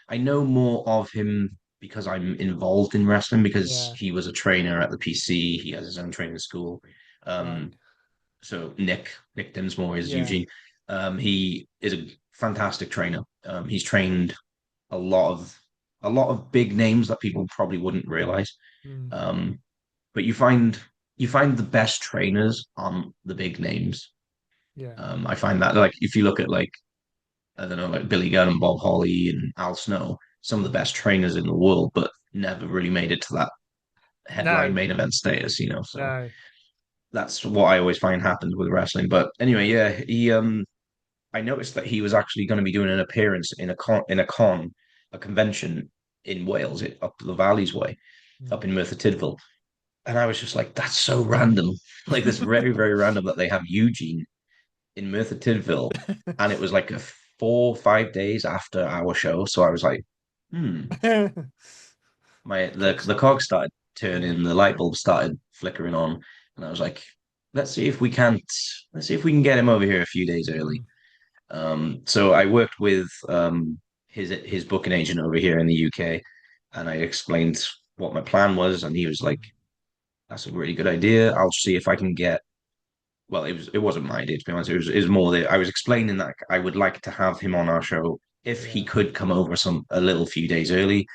B: I know more of him because I'm involved in wrestling because
A: yeah,
B: he was a trainer at the PC. He has his own training school.
A: right.
B: Um, so Nick Dinsmore is
A: Yeah.
B: Eugene. He is a fantastic trainer. He's trained a lot of a lot of big names that people probably wouldn't realize.
A: Mm,
B: Um, but you find the best trainers on the big names.
A: yeah.
B: I find that like if you look at like I don't know like Billy Gunn and Bob Holly and Al Snow, some of the
A: Mm.
B: best trainers in the world, but never really made it to that headline
A: No,
B: main event status. So
A: no.
B: that's what I always find happens with wrestling. But anyway, yeah, he I noticed that he was actually going to be doing an appearance a convention in Wales, up the Valleys way, up
A: Mm.
B: in Merthyr Tydfil. And I was just like, that's so random. Like this very, very random that they have Eugene in Merthyr Tydfil. And it was like a 4 or 5 days after our show. So I was like, hmm. The
A: Coincidence.
B: cog started
A: Yeah.
B: turning, the light bulb started flickering on. And I was like, let's see if we can't let's see if we can get him over here a few days early.
A: Mm.
B: So I worked with his booking agent over here in the UK, and I explained what my plan was, and he was like,
A: Mm.
B: "That's a really good idea. I'll see if I can get." Well, it wasn't my idea to be honest. It was more that I was explaining that I would like to have him on our show if he
A: Yeah.
B: could come over a little few days early.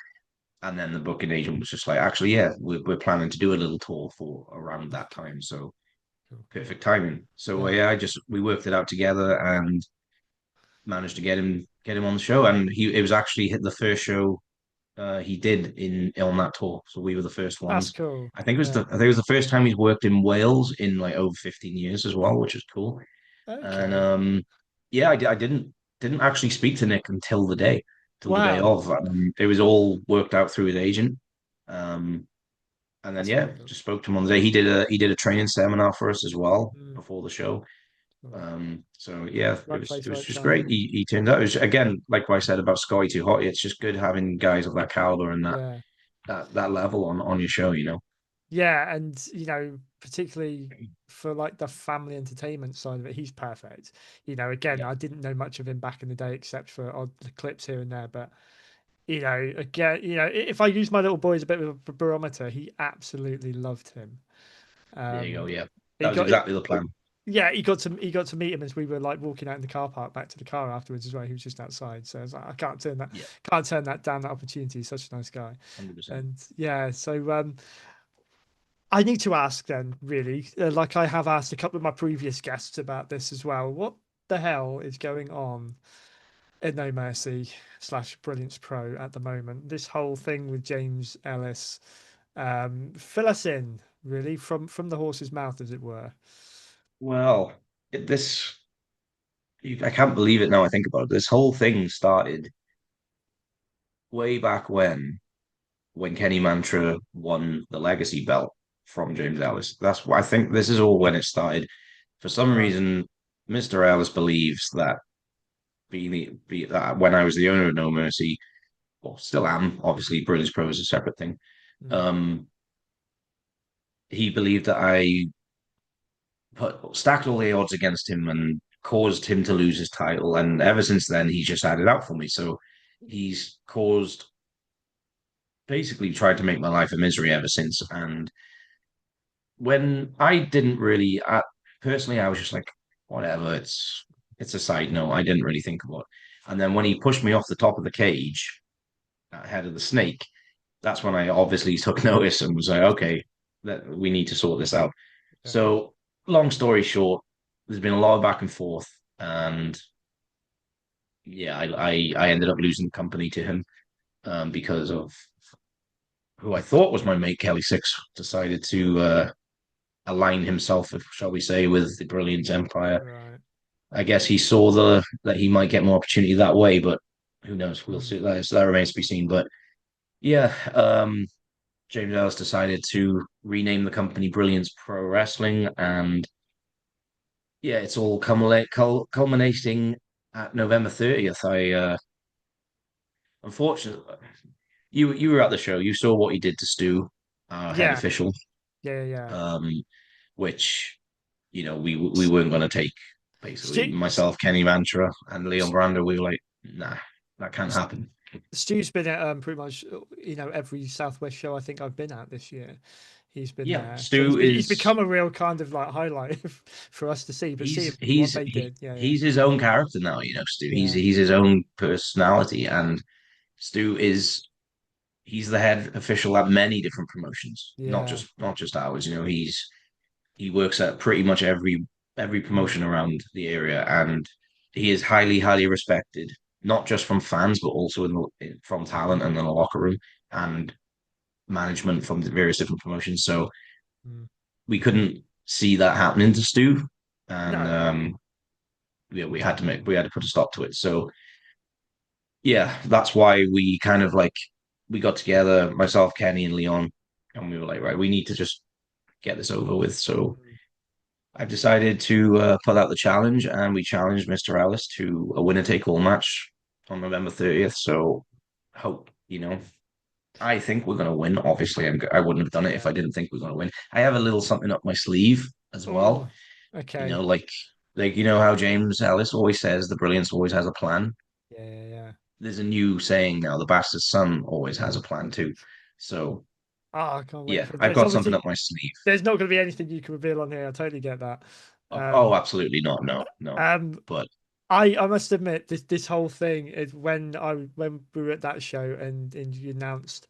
B: And then the booking agent was just like, actually, yeah, we're planning to do a little tour for around that
A: Okay.
B: time. So
A: Cool.
B: perfect timing. So
A: Yeah.
B: yeah, we worked it out together and managed to get him on the show, and it was actually the first show he did in on that tour. So we were the first
A: That's
B: ones.
A: cool.
B: I
A: Yeah.
B: think it was the first time he's worked in Wales in like over 15 years as well, which is cool. And
A: Okay.
B: yeah, I didn't actually speak to Nick till the day
A: Wow.
B: of. It was all worked out through his agent. Um, and then
A: That's
B: yeah,
A: very cool.
B: just spoke to him on the day. He did a training seminar for us as well
A: Mm.
B: before the show.
A: Right.
B: So yeah, it
A: Right
B: was
A: place,
B: it was
A: right
B: just
A: time.
B: great. He turned out. It was again like what I said about Scotty too Hotty. It's just good having guys of that caliber and that
A: Yeah.
B: that that level on your show.
A: Yeah, and particularly for like the family entertainment side of it, he's perfect. Again,
B: Yeah,
A: I didn't know much of him back in the day except for odd the clips here and there, but again, if I use my little boy as a bit of a barometer, he absolutely loved him.
B: there you go.
A: Um,
B: Yeah,
A: he
B: that was
A: got,
B: exactly the plan.
A: yeah, he got to meet him as we were like walking out in the car park back to the car afterwards as well. He was just outside, so I was like, I
B: Yeah,
A: can't turn that down. That opportunity. He's such a nice guy,
B: 100%.
A: and yeah, so I need to ask then, really, like I have asked a couple of my previous guests about this as well. What the hell is going on in No Mercy slash Brilliance Pro at the moment? This whole thing with James Ellis. Fill us in, really, from the horse's mouth, as it were.
B: Well, I can't believe it now. I think about it. This whole thing started way back when Kenny Mantra won the Legacy belt from James Ellis. That's why I think this is all when it started. For some
A: Right.
B: reason, Mr. Ellis believes that that when I was the owner of No Mercy, well, still am. Obviously, Brilliance Pro is a separate thing.
A: Mm,
B: Um, he believed that I stacked all the odds against him and caused him to lose his title. And ever since then, he's just had it out for me. So he's caused basically tried to make my life a misery ever since. And when I didn't really, personally, I was just like, whatever. it's a side note. I didn't really think about it. And then when he pushed me off the top of the cage ahead of the snake, that's when I obviously took notice and was like, okay, that we need to sort this out.
A: Yeah.
B: So, long story short, there's been a lot of back and forth, and yeah, I ended up losing the company to him because of who I thought was my mate, Kelly Six, decided to align himself, shall we say, with the Brilliance Empire.
A: Right.
B: I guess he saw that he might get more opportunity that way, but who knows? We'll
A: Mm.
B: see. That remains to be seen. But yeah, James Ellis decided to rename the company Brilliance Pro Wrestling, and yeah, it's all culminating at November 30th. Unfortunately, you were at the show. You saw what he did to Stu, our head
A: Yeah.
B: official,
A: Yeah. Yeah.
B: um, which we weren't going to take. Basically,
A: Stu,
B: myself, Kenny Mantra, and Leon
A: S-
B: Brando, we were like, nah, that can't happen.
A: Stu's been at pretty much every Southwest show I think I've been at this year. He's been
B: Yeah,
A: there, so
B: Stu
A: he's
B: is
A: become a real kind of like highlight for us to see. But
B: he's
A: seeing what
B: he's
A: they
B: he,
A: did, yeah,
B: he's his own character now. Stu.
A: yeah,
B: He's his own personality, and Stu is he's the head official at many different promotions,
A: yeah,
B: not just ours. He works at pretty much every
A: mm,
B: promotion around the area, and he is highly respected, not just from fans, but also from talent and in the locker room and management from the various different promotions. So
A: mm.
B: we couldn't see that happening to Stu, and
A: No,
B: yeah, we had to put a stop to it. So yeah, that's why we kind of like we got together, myself, Kenny, and Leon, and we were like, right, we need to just get this over with. So
A: mm,
B: I've decided to put out the challenge, and we challenged Mr. Ellis to a winner take all match on November 30th. So hope I think we're going to win. Obviously, I wouldn't have done it if
A: yeah.
B: I didn't think we are going to win. I have a little something up my sleeve as
A: Oh,
B: well.
A: okay,
B: Like how James Ellis always says, the brilliance always has a plan.
A: yeah, yeah, yeah.
B: There's a new saying now, the bastard son always has a plan too. So
A: Oh, I can't wait
B: yeah,
A: for.
B: I've
A: There's
B: got something
A: obviously
B: up my sleeve.
A: there's not going to be anything you can reveal on here. I totally get that.
B: Oh,
A: Um,
B: absolutely not. No, no.
A: um,
B: But
A: I must admit this whole thing is when we were at that show and you announced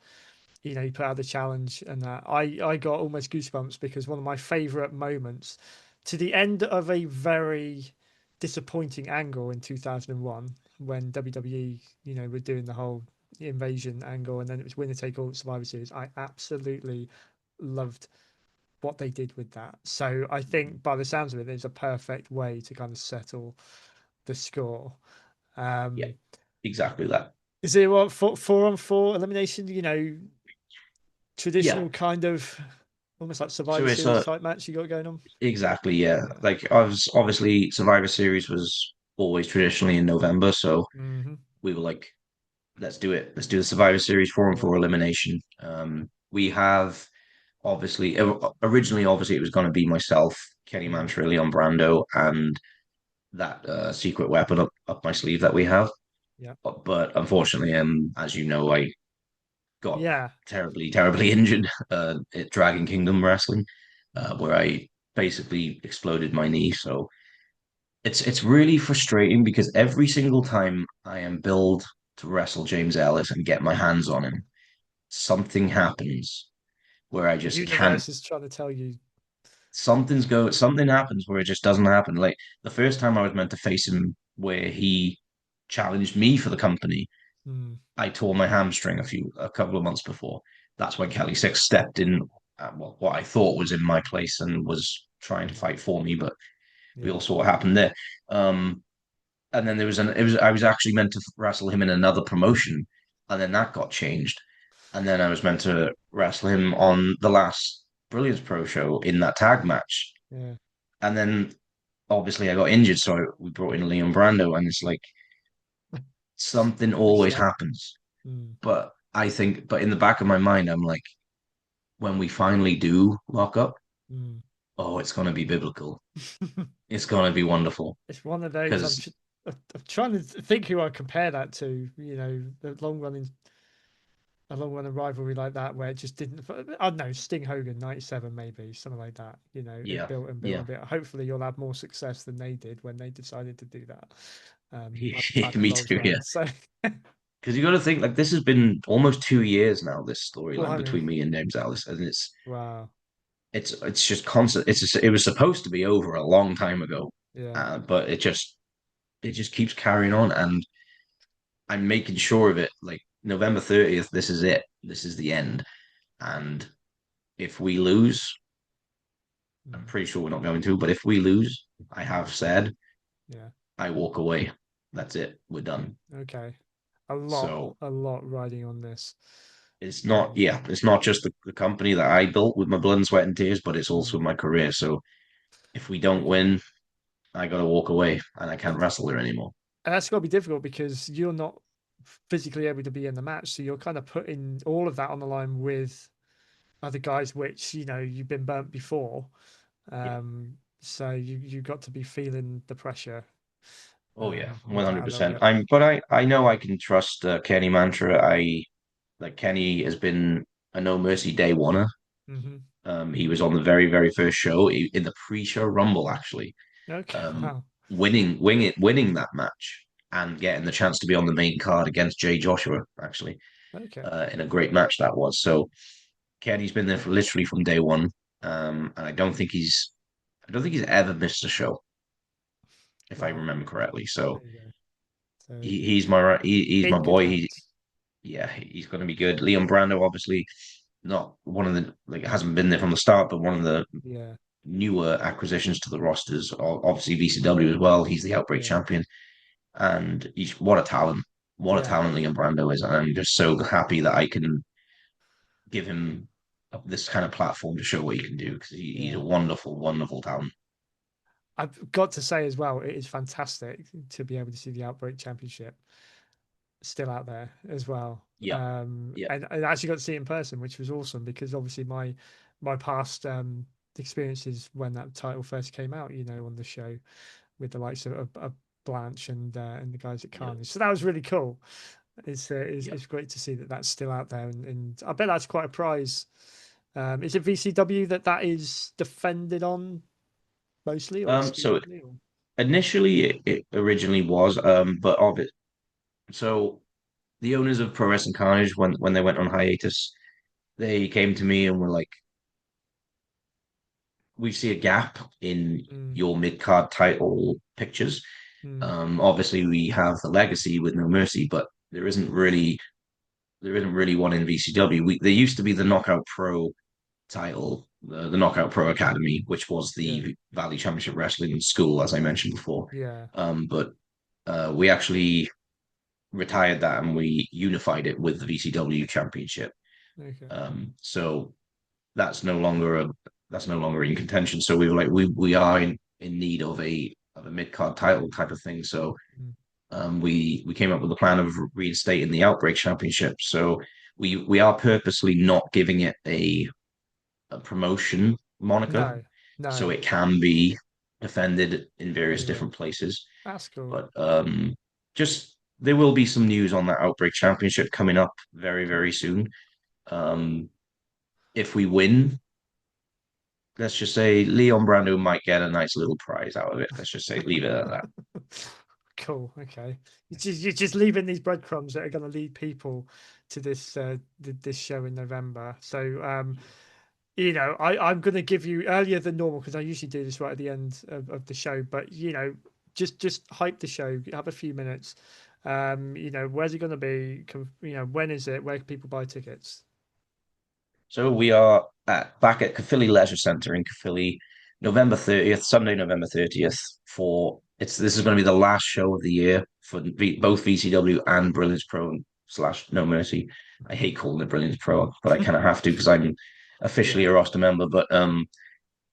A: you put out the challenge and that I got almost goosebumps because one of my favorite moments to the end of a very disappointing angle in 2001 when WWE were doing the whole invasion angle and then it was winner take all Survivor Series. I absolutely loved what they did with that. So I think by the sounds of it, it's a perfect way to kind of settle the score.
B: yeah,
A: Um,
B: exactly that.
A: is it what four on four elimination?
B: Yeah.
A: Traditional kind of almost like
B: So
A: Survivor
B: it's
A: Series type match you got going on.
B: exactly, yeah.
A: Yeah.
B: Like I was obviously Survivor Series was always traditionally in November, so
A: Hmm.
B: we were like, let's do it. Let's do the Survivor Series four and
A: Yeah.
B: four elimination. We have obviously originally obviously it was going to be myself, Kenny
A: Mm.
B: Mantra, Leon Brando, and that secret weapon up my sleeve that we have.
A: Yeah.
B: But unfortunately, as you know, I got
A: Yeah.
B: terribly injured at Dragon Kingdom Wrestling, where I basically exploded my knee. So it's really frustrating because every single time I am billed to wrestle James Ellis and get my hands on him, something happens where I
A: The
B: just can't.
A: universe is trying to tell you.
B: Something happens where it just doesn't happen. Like the first time I was meant to face him, where he challenged me for the company,
A: Mm.
B: I tore my hamstring a couple of months before. That's when Kelly Six stepped in, what I thought was in my place and was trying to
A: Mm.
B: fight for me, but we all
A: Yeah.
B: saw what happened there. Um, and then there was an it was I was actually meant to wrestle him in another promotion, and then that got changed. And then I was meant to wrestle him on the last Brilliance Pro show in that tag match.
A: Yeah.
B: And then obviously I got injured, so we brought in Leon Brando, and it's like something
A: Every
B: always
A: show.
B: happens.
A: Mm.
B: But in the back of my mind, I'm like, when we finally do lock up,
A: Mm.
B: oh, it's gonna be biblical. It's gonna be wonderful
A: It's one of those.
B: because
A: I'm trying to think who I compare that to. The long running. a long run of rivalry like that where it just didn't. I don't know, Sting Hogan '97 maybe something like that. You know, it
B: Yeah,
A: built and built
B: yeah.
A: and built. Hopefully, you'll have more success than they did when they decided to do that. Type of
B: Me
A: roles
B: too. Yeah,
A: around. So,
B: because you got to think like this has been almost 2 years now. This storyline
A: blimey,
B: between me and James Ellis, and
A: wow,
B: it's just constant. It was supposed to be over a long time ago,
A: yeah,
B: but it just keeps carrying on, and I'm making sure of it. Like November 30th, this is it. This is the end. And if we lose, I'm
A: mm,
B: pretty sure we're not going to, but if we lose, I have said
A: yeah,
B: I walk away. That's it. We're done.
A: okay.
B: So
A: A lot riding on this.
B: yeah, it's not just the company that I built with my blood and sweat and tears, but it's also
A: Mm,
B: my career. So if we don't
A: okay.
B: win, I got to walk away and I can't
A: And
B: wrestle there anymore.
A: that's got to be difficult because you're not physically able to be in the match, so you're kind of putting all of that on the line with other guys, which you've been burnt before.
B: Yeah.
A: So you got to be feeling the pressure
B: Oh yeah,
A: with that a little
B: 100%.
A: bit.
B: But I know I can trust Kenny Mantra. I like Kenny has been a no mercy day oneer.
A: Hmm.
B: He was on the very first show in the pre-show Rumble actually,
A: Okay,
B: um,
A: wow.
B: winning that match and getting the chance to be on the main card against Jay Joshua actually
A: Okay,
B: in a great match that was. So Kenny's been there for literally from day one, and I don't think he's ever missed a show if I
A: wow.
B: remember correctly. So
A: There you go. So
B: he's my
A: in good
B: boy.
A: hands.
B: Yeah, he's going to be good. Leon Brando, obviously, not one of the like hasn't been there from the start, but one of the
A: Yeah,
B: newer acquisitions to the rosters. Obviously, VCW as well. He's the Outbreak
A: yeah,
B: champion, and he's what a talent! What a
A: yeah,
B: talent Leon Brando is, and I'm just so happy that I can give him this kind of platform to show what he can do because he's a
A: yeah.
B: wonderful talent.
A: I've got to say as well, it is fantastic to be able to see the Outbreak Championship still out there as well.
B: Yeah, yeah,
A: And I actually got to see it in person, which was awesome because obviously my past experiences when that title first came out, on the show with the likes of Blanche and the guys at
B: yeah,
A: Carnage. So that was really cool.
B: yeah.
A: It's great to see that that's still out there, and I bet that's quite a prize. Is it VCW that is defended on mostly or
B: So
A: exclusively? Or?
B: initially it originally was, but of it, so the owners of Pro Wrestling Carnage when they went on hiatus, they came to me and were like, "We see a gap in
A: Mm,
B: your mid card title pictures.
A: mm,
B: Obviously, we have the legacy with No Mercy, but there isn't really one in VCW. There used to be the Knockout Pro title, the Knockout Pro Academy, which was
A: yeah,
B: the Valley Championship Wrestling school, as I mentioned before.
A: yeah.
B: But we actually retired that and we unified it with the VCW Championship.
A: Okay.
B: So that's no longer a that's no longer in contention. So we were like we are in need of a mid card title type of thing. So
A: Mm.
B: we came up with a plan of reinstating the Outbreak Championship. So we are purposely not giving it a promotion moniker,
A: No,
B: so
A: no,
B: it can be defended in various
A: anywhere.
B: different places.
A: That's cool.
B: But just there will be some news on that Outbreak Championship coming up
A: Cool.
B: very soon. Um, if we win, let's just say Leon Brando might get a nice little prize out of it. Let's just say leave it at that.
A: Cool. Okay. You're just leaving these breadcrumbs that are going to lead people to this show in November. So I'm going to give you earlier than normal because I usually do this right at the end of the show. But just hype the show. Have a few minutes. Where's it going to be? When is it? Where can people buy tickets?
B: So we are back at Caerphilly Leisure Centre in Caerphilly, November 30th, Sunday, November 30th. For this is going to be the last show of the year for both VCW and Brilliance Pro slash No Mercy. I hate calling it Brilliance Pro, but I kind of have to because I'm officially
A: Yeah.
B: a roster member. But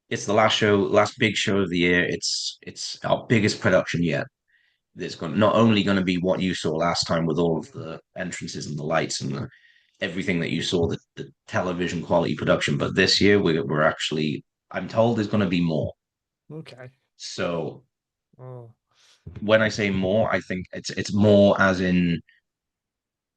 B: it's the last show, last big show of the year. It's our biggest production yet. It's going not only going to be what you saw last time with all of
A: Mm.
B: the entrances and the lights and everything that you saw, the television quality production, but this year we're actually, I'm told there's going to be more.
A: Okay.
B: So
A: Oh.
B: when I say more, I think it's more as in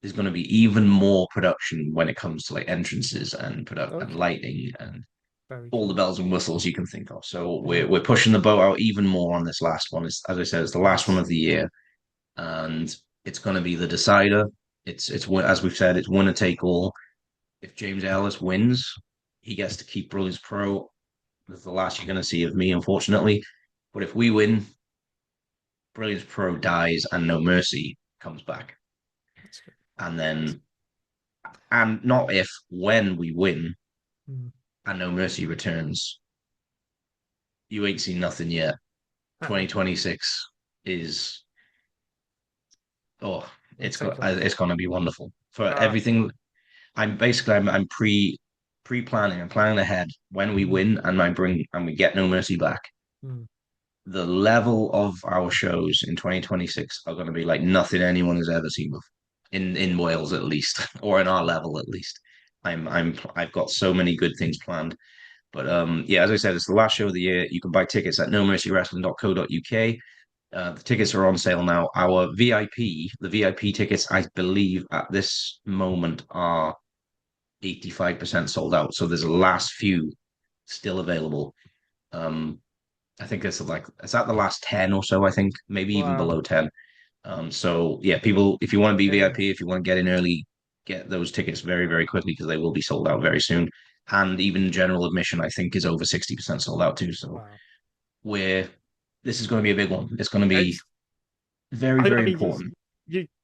B: there's going to be even more production when it comes to like entrances and product and
A: Okay.
B: lighting and
A: Very
B: all the
A: cool.
B: bells and whistles you can think of. So we're
A: Yeah.
B: we're pushing the boat out even more on this last one. As I said, it's the last one
A: Nice.
B: of the year, and it's going to be the decider. It's as we've said, it's winner take all. If James Ellis wins, he gets to keep Brilliance Pro. That's the last you're going to see of me, unfortunately. But if we win, Brilliance Pro dies and No Mercy comes back.
A: That's good.
B: And
A: Nice.
B: then, and not if, when we win
A: Mm.
B: and No Mercy returns, you ain't seen nothing yet.
A: Uh-oh.
B: 2026 is, oh,
A: I'll take off.
B: it's going to be wonderful for
A: Ah.
B: everything. I'm pre planning. I'm planning ahead when we
A: Mm.
B: win and I bring and we get No Mercy back.
A: Mm.
B: The level of our shows in 2026 are going to be like nothing anyone has ever seen before in Wales at least, or in our
A: Mm.
B: level at least. I've got so many good things planned. But yeah, as I said, it's the last show of the year. You can buy tickets at nomercywrestling.co.uk. The tickets are on sale now. The VIP tickets, I believe at this moment are 85% sold out. So there's a last few still available. Um, I think it's at the last 10 or so, I think, maybe even
A: Wow.
B: below 10. So yeah, people, if you want to be
A: Yeah.
B: VIP, if you want to get in early, get those tickets very, very quickly because they will be sold out very soon. And even general admission, I think, is over 60% sold out too. So
A: Wow.
B: we're this is going to be a big one. It's going to be
A: It's,
B: very,
A: I
B: very
A: mean,
B: important.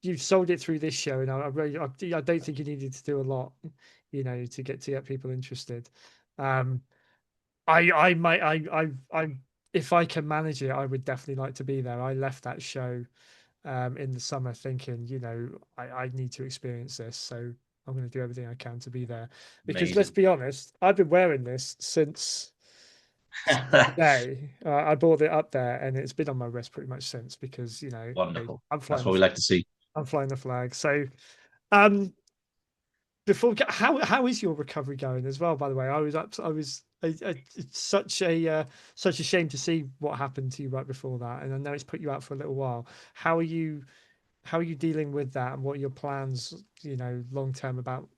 A: you've sold it through this show, and I really, I don't think you needed to do a lot, to get people interested. Um, I might, I, if I can manage it, I would definitely like to be there. I left that show in the summer thinking, I need to experience this, so I'm going to do everything I can to be there. Because let's
B: Amazing.
A: be honest, I've been wearing this since the day I bought it up there, and it's been on my wrist pretty much since because hey,
B: Wonderful.
A: I'm
B: That's
A: flying
B: what
A: the
B: we like to see.
A: I'm flying the flag. So, um, how is your recovery going as well? By the way, I was it's such a shame to see what happened to you right before that, and I know it's put you out for a little while. How are you? How are you dealing with that, and what are your plans? Long term about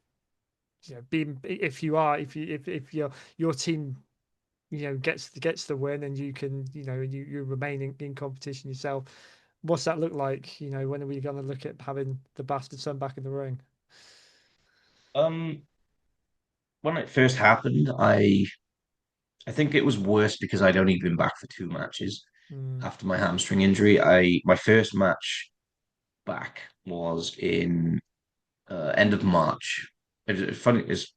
A: being if you are if your team gets the win and you can you remain in competition yourself. What's that look like? When are we going to look at having the bastard son back in the ring?
B: Um, when it first happened, I think it was worse because I'd only been back for two matches
A: Mm,
B: after my hamstring injury. I my first match back was in end of March. It's funny. It's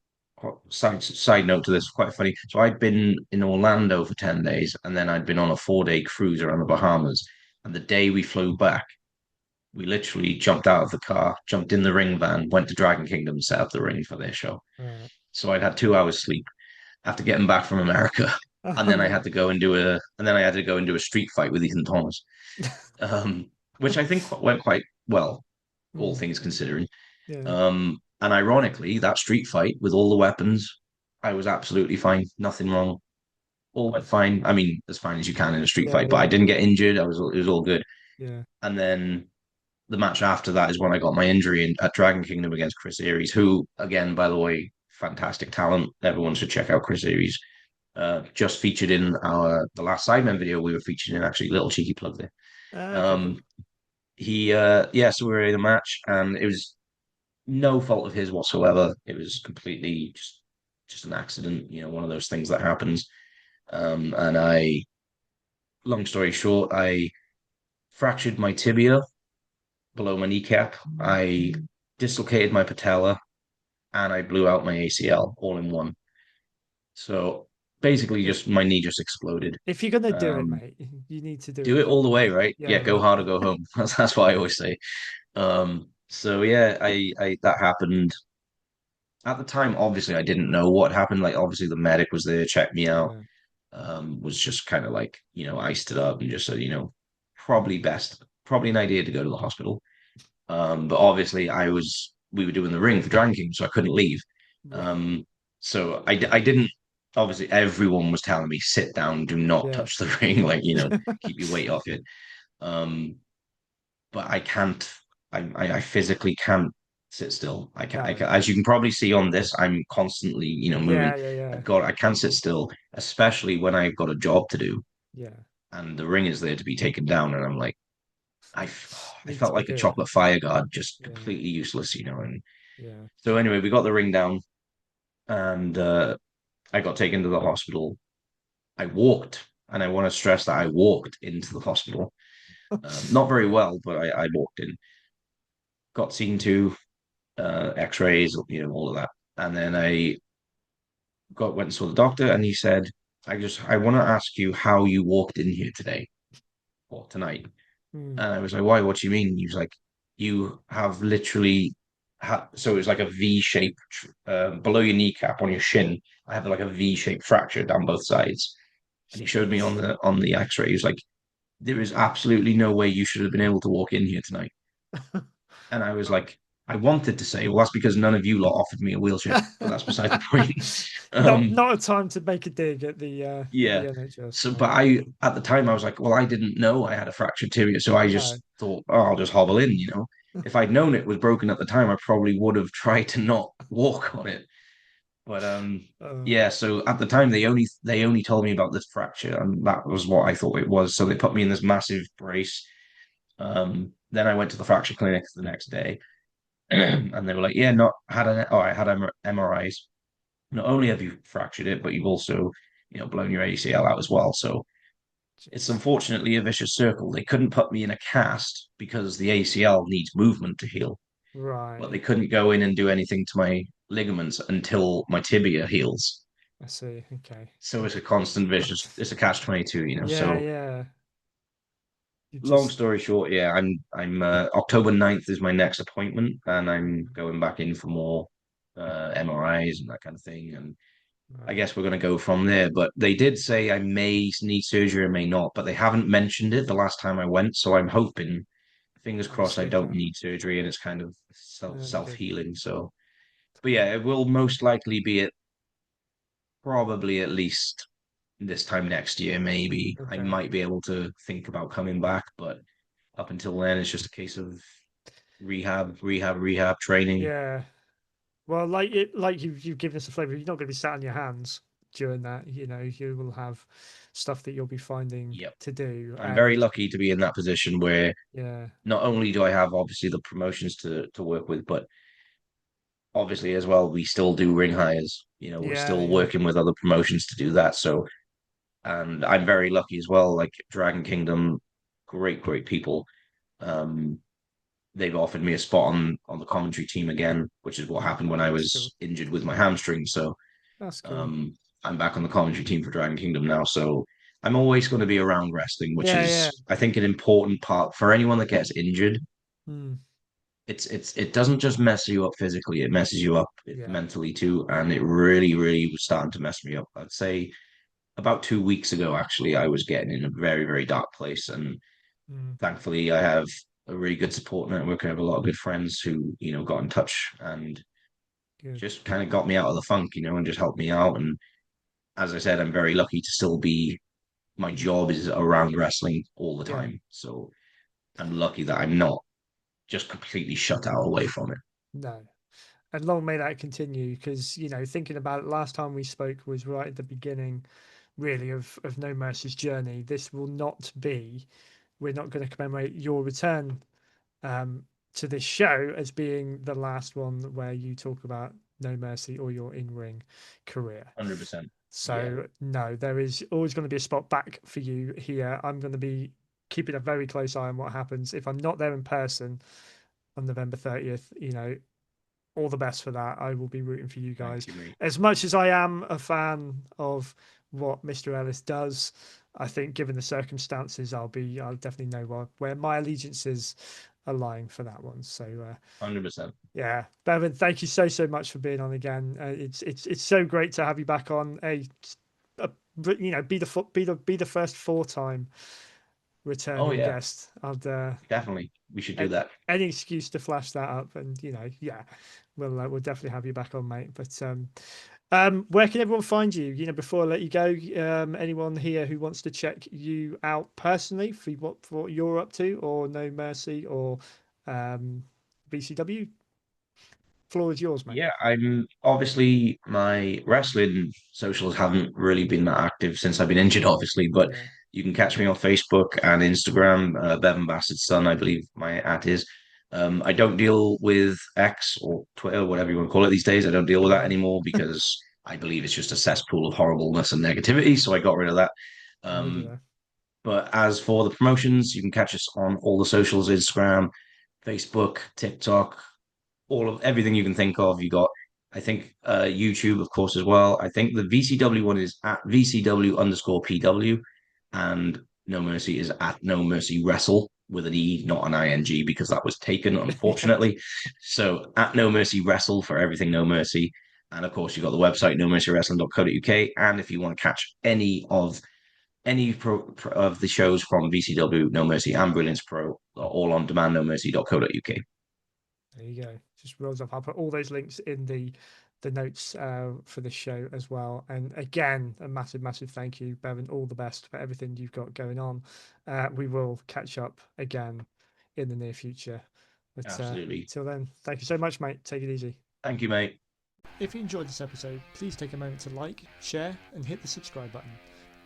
B: side note to this, quite funny. So I'd been in Orlando for 10 days, and then I'd been on a 4 day cruise around the Bahamas. And the day we flew back, we literally jumped out of the car, jumped in the ring van, went to Dragon Kingdom, set up the ring for their show.
A: right.
B: So I'd had 2 hours sleep after getting back from America, and
A: Oh
B: then I
A: no.
B: had to go and do a street fight with Ethan Thomas, which I think went quite well, all
A: Mm,
B: things considering.
A: yeah.
B: And ironically, that street fight with all the weapons, I was absolutely fine, nothing wrong, all went fine. I mean, as fine as you can in a street
A: Yeah,
B: fight, but I
A: yeah,
B: didn't get injured. It was all good.
A: yeah.
B: And then the match after that is when I got my injury at Dragon Kingdom against Chris Aries, who, again, by the way, fantastic talent. Everyone should check out Chris Aries. Just featured in the last Sidemen video we were featured in, actually, little cheeky plug there.
A: Okay, cool.
B: Um, yeah, so we were in a match, and it was no fault of his whatsoever. It was completely just an accident, one of those things that happens. And long story short, I fractured my tibia below my kneecap. I dislocated my patella and I blew out my ACL all in one. So basically,
A: If
B: just my knee just exploded.
A: if you're gonna do it,
B: Um,
A: mate, you need to do
B: do
A: it
B: it all the way,
A: properly.
B: right? Yeah,
A: Yeah,
B: go
A: yeah,
B: hard or go home. That's what I always say. So yeah, I that happened at the time. Obviously, I didn't know what happened. Like, obviously, the medic was there, checked me out.
A: yeah,
B: Was just kind of like, iced it up and just said, probably an idea to go to the hospital. But obviously, we were doing the ring for Dragon King, so I couldn't leave.
A: right.
B: Um, so I didn't. Obviously, everyone was telling me, sit down, do not
A: Yeah,
B: touch the ring, like, keep your weight off it. Um, but I can't. I physically can't. sit still.
A: No.
B: As you can probably see on this, I'm constantly, moving.
A: Yeah, yeah, yeah,
B: I can't sit still, especially when I've got a job to do
A: yeah.
B: and the ring is there to be taken down. And I'm like, I
A: Need to
B: felt
A: be
B: like a
A: doing.
B: chocolate fire guard, just
A: Yeah,
B: completely useless, And
A: yeah.
B: so anyway, we got the ring down and I got taken to the hospital. I walked, and I want to stress that I walked into the hospital. Not very well, but I walked in, got seen to, X-rays, all of that, and then I went and saw the doctor, and he said, I want to ask you how you walked in here today or tonight."
A: Mm.
B: And I was like, "Why? What do you mean?" He was like, "You have literally had." So it was like a V shape below your kneecap on your shin. I have like a V shaped fracture down both sides. And he showed me
A: Jeez.
B: on the X-ray. He was like, "There is absolutely no way you should have been able to walk in here tonight." And I was
A: Oh.
B: like, I wanted to say, well, that's because none of you lot offered me a wheelchair, but that's beside the point.
A: Not
B: um,
A: not a time to make a dig at the
B: yeah.
A: NHS.
B: So,
A: No,
B: but at the time, I was like, well, I didn't know I had a fractured tibia, so I
A: no.
B: just thought, oh, I'll just hobble in. If I'd known it was broken at the time, I probably would have tried to not walk on it. But
A: Oh,
B: yeah. So at the time, they only told me about this fracture, and that was what I thought it was. So they put me in this massive brace. Then I went to the fracture clinic the next day, and they were like, "Yeah, not had an oh, I had MRIs. Not only have you fractured it, but you've also, blown your ACL out as well." So it's
A: jeez.
B: unfortunately a vicious circle. They couldn't put me in a cast because the ACL needs movement to heal, but they
A: Right.
B: couldn't go in and do anything to my ligaments until my tibia heals.
A: I see. Okay.
B: So it's a constant vicious. It's a catch 22.
A: Yeah,
B: So
A: yeah. You
B: long
A: just
B: story short, yeah, I'm October 9th is my next appointment, and I'm
A: mm,
B: going back in for more MRIs and that kind of thing. And I
A: right.
B: guess we're going to go from there. But they did say I may need surgery or may not, but they haven't mentioned it the last time I went. So I'm hoping, fingers
A: We'll
B: crossed, I
A: see
B: don't
A: that.
B: need surgery and it's kind of self
A: Good.
B: healing. So, but yeah, it will most likely be at probably at least this time next year. Maybe I
A: Okay.
B: might be able to think about coming back, but up until then, it's just a case of rehab training.
A: Yeah. Well, like you've given us a flavour. You're not going to be sat on your hands during that. You know, you will have stuff that you'll be finding
B: Yep.
A: to do,
B: I'm very
A: and
B: lucky to be in that position where
A: yeah,
B: not only do I have obviously the promotions to work with, but obviously as well, we still do ring hires. We're
A: yeah,
B: still
A: yeah.
B: working with other promotions to do that. So, and I'm very lucky as well. Like Dragon Kingdom, great people. Um, they've offered me a spot on the commentary team again, which is what happened when I
A: That's cool.
B: was injured with my hamstring. So,
A: That's cool.
B: um, I'm back on the commentary team for Dragon Kingdom now. So I'm always going to be around wrestling, which
A: Yeah, yeah.
B: is I think an important part for anyone that gets injured.
A: Mm,
B: It doesn't just mess you up physically, it messes you up
A: yeah.
B: mentally too. And it really was starting to mess me up. I'd say about 2 weeks ago, actually, I was getting in a very dark place. And
A: Mm,
B: thankfully I have a really good support network. I have a lot of good friends who, got in touch and
A: good.
B: just kind of got me out of the funk, and just helped me out. And as I said, I'm very lucky to still be my job is around wrestling all the
A: Yeah.
B: time. So I'm lucky that I'm not just completely shut out away from it.
A: No. And long may that continue, because thinking about it, last time we spoke was right at the beginning, really, of No Mercy's journey. This will not be. We're not going to commemorate your return um, to this show as being the last one where you talk about No Mercy or your in ring career.
B: 100%. Yeah,
A: So, no, there is always going to be a spot back for you here. I'm going to be keeping a very close eye on what happens. If I'm not there in person on November 30th, all the best for that. I will be rooting for you
B: thank
A: guys.
B: you, mate.
A: As much as I am a fan of what Mr. Ellis does, I think given the circumstances, I'll definitely know where my allegiances are lying for that one. So
B: 100%.
A: yeah, Bevan, thank you so much for being on again. It's so great to have you back on. A be the first 4 time
B: Oh,
A: returning
B: yeah,
A: guest. I'd
B: definitely. We should do that.
A: any excuse to flash that up, and yeah, we'll definitely have you back on, mate. But where can everyone find you? Before I let you go, anyone here who wants to check you out personally for what you're up to, or No Mercy, or VCW? Floor is yours, mate.
B: Yeah, I'm obviously my wrestling socials haven't really been that active since I've been injured, obviously, but
A: Yeah.
B: you can catch me on Facebook and Instagram, Bevan Bastard Son, I believe my at is. I don't deal with X or Twitter, whatever you want to call it these days. I don't deal with that
A: Yeah.
B: anymore because I believe it's just a cesspool of horribleness and negativity. So I got rid of that.
A: I'm with you
B: Um,
A: there.
B: but as for the promotions, you can catch us on all the socials, Instagram, Facebook, TikTok, all of everything you can think of. You got, I think, YouTube, of course, as well. I think the VCW one is at VCW underscore PW, and No Mercy is at No Mercy Wrestle with an E, not an ING, because that was taken,
A: Yeah.
B: unfortunately. So at No Mercy Wrestle for everything No Mercy. And of course, you've got the website, nomercywrestling.co.uk. And if you want to catch any of the shows from VCW, No Mercy, and Brilliance Pro, are all on demand, nomercy.co.uk.
A: There you go. Just rolls up. I'll put all those links in the notes for this show as well. And again, a massive, massive thank you, Bevan. All the best for everything you've got going on. We will catch up again in the near future. But
B: Absolutely.
A: till then, thank you so much, mate. Take it easy.
B: Thank you, mate.
A: If you enjoyed this episode, please take a moment to like, share, and hit the subscribe button.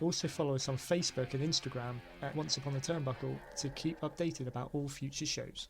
A: Also follow us on Facebook and Instagram at Once Upon a Turnbuckle to keep updated about all future shows.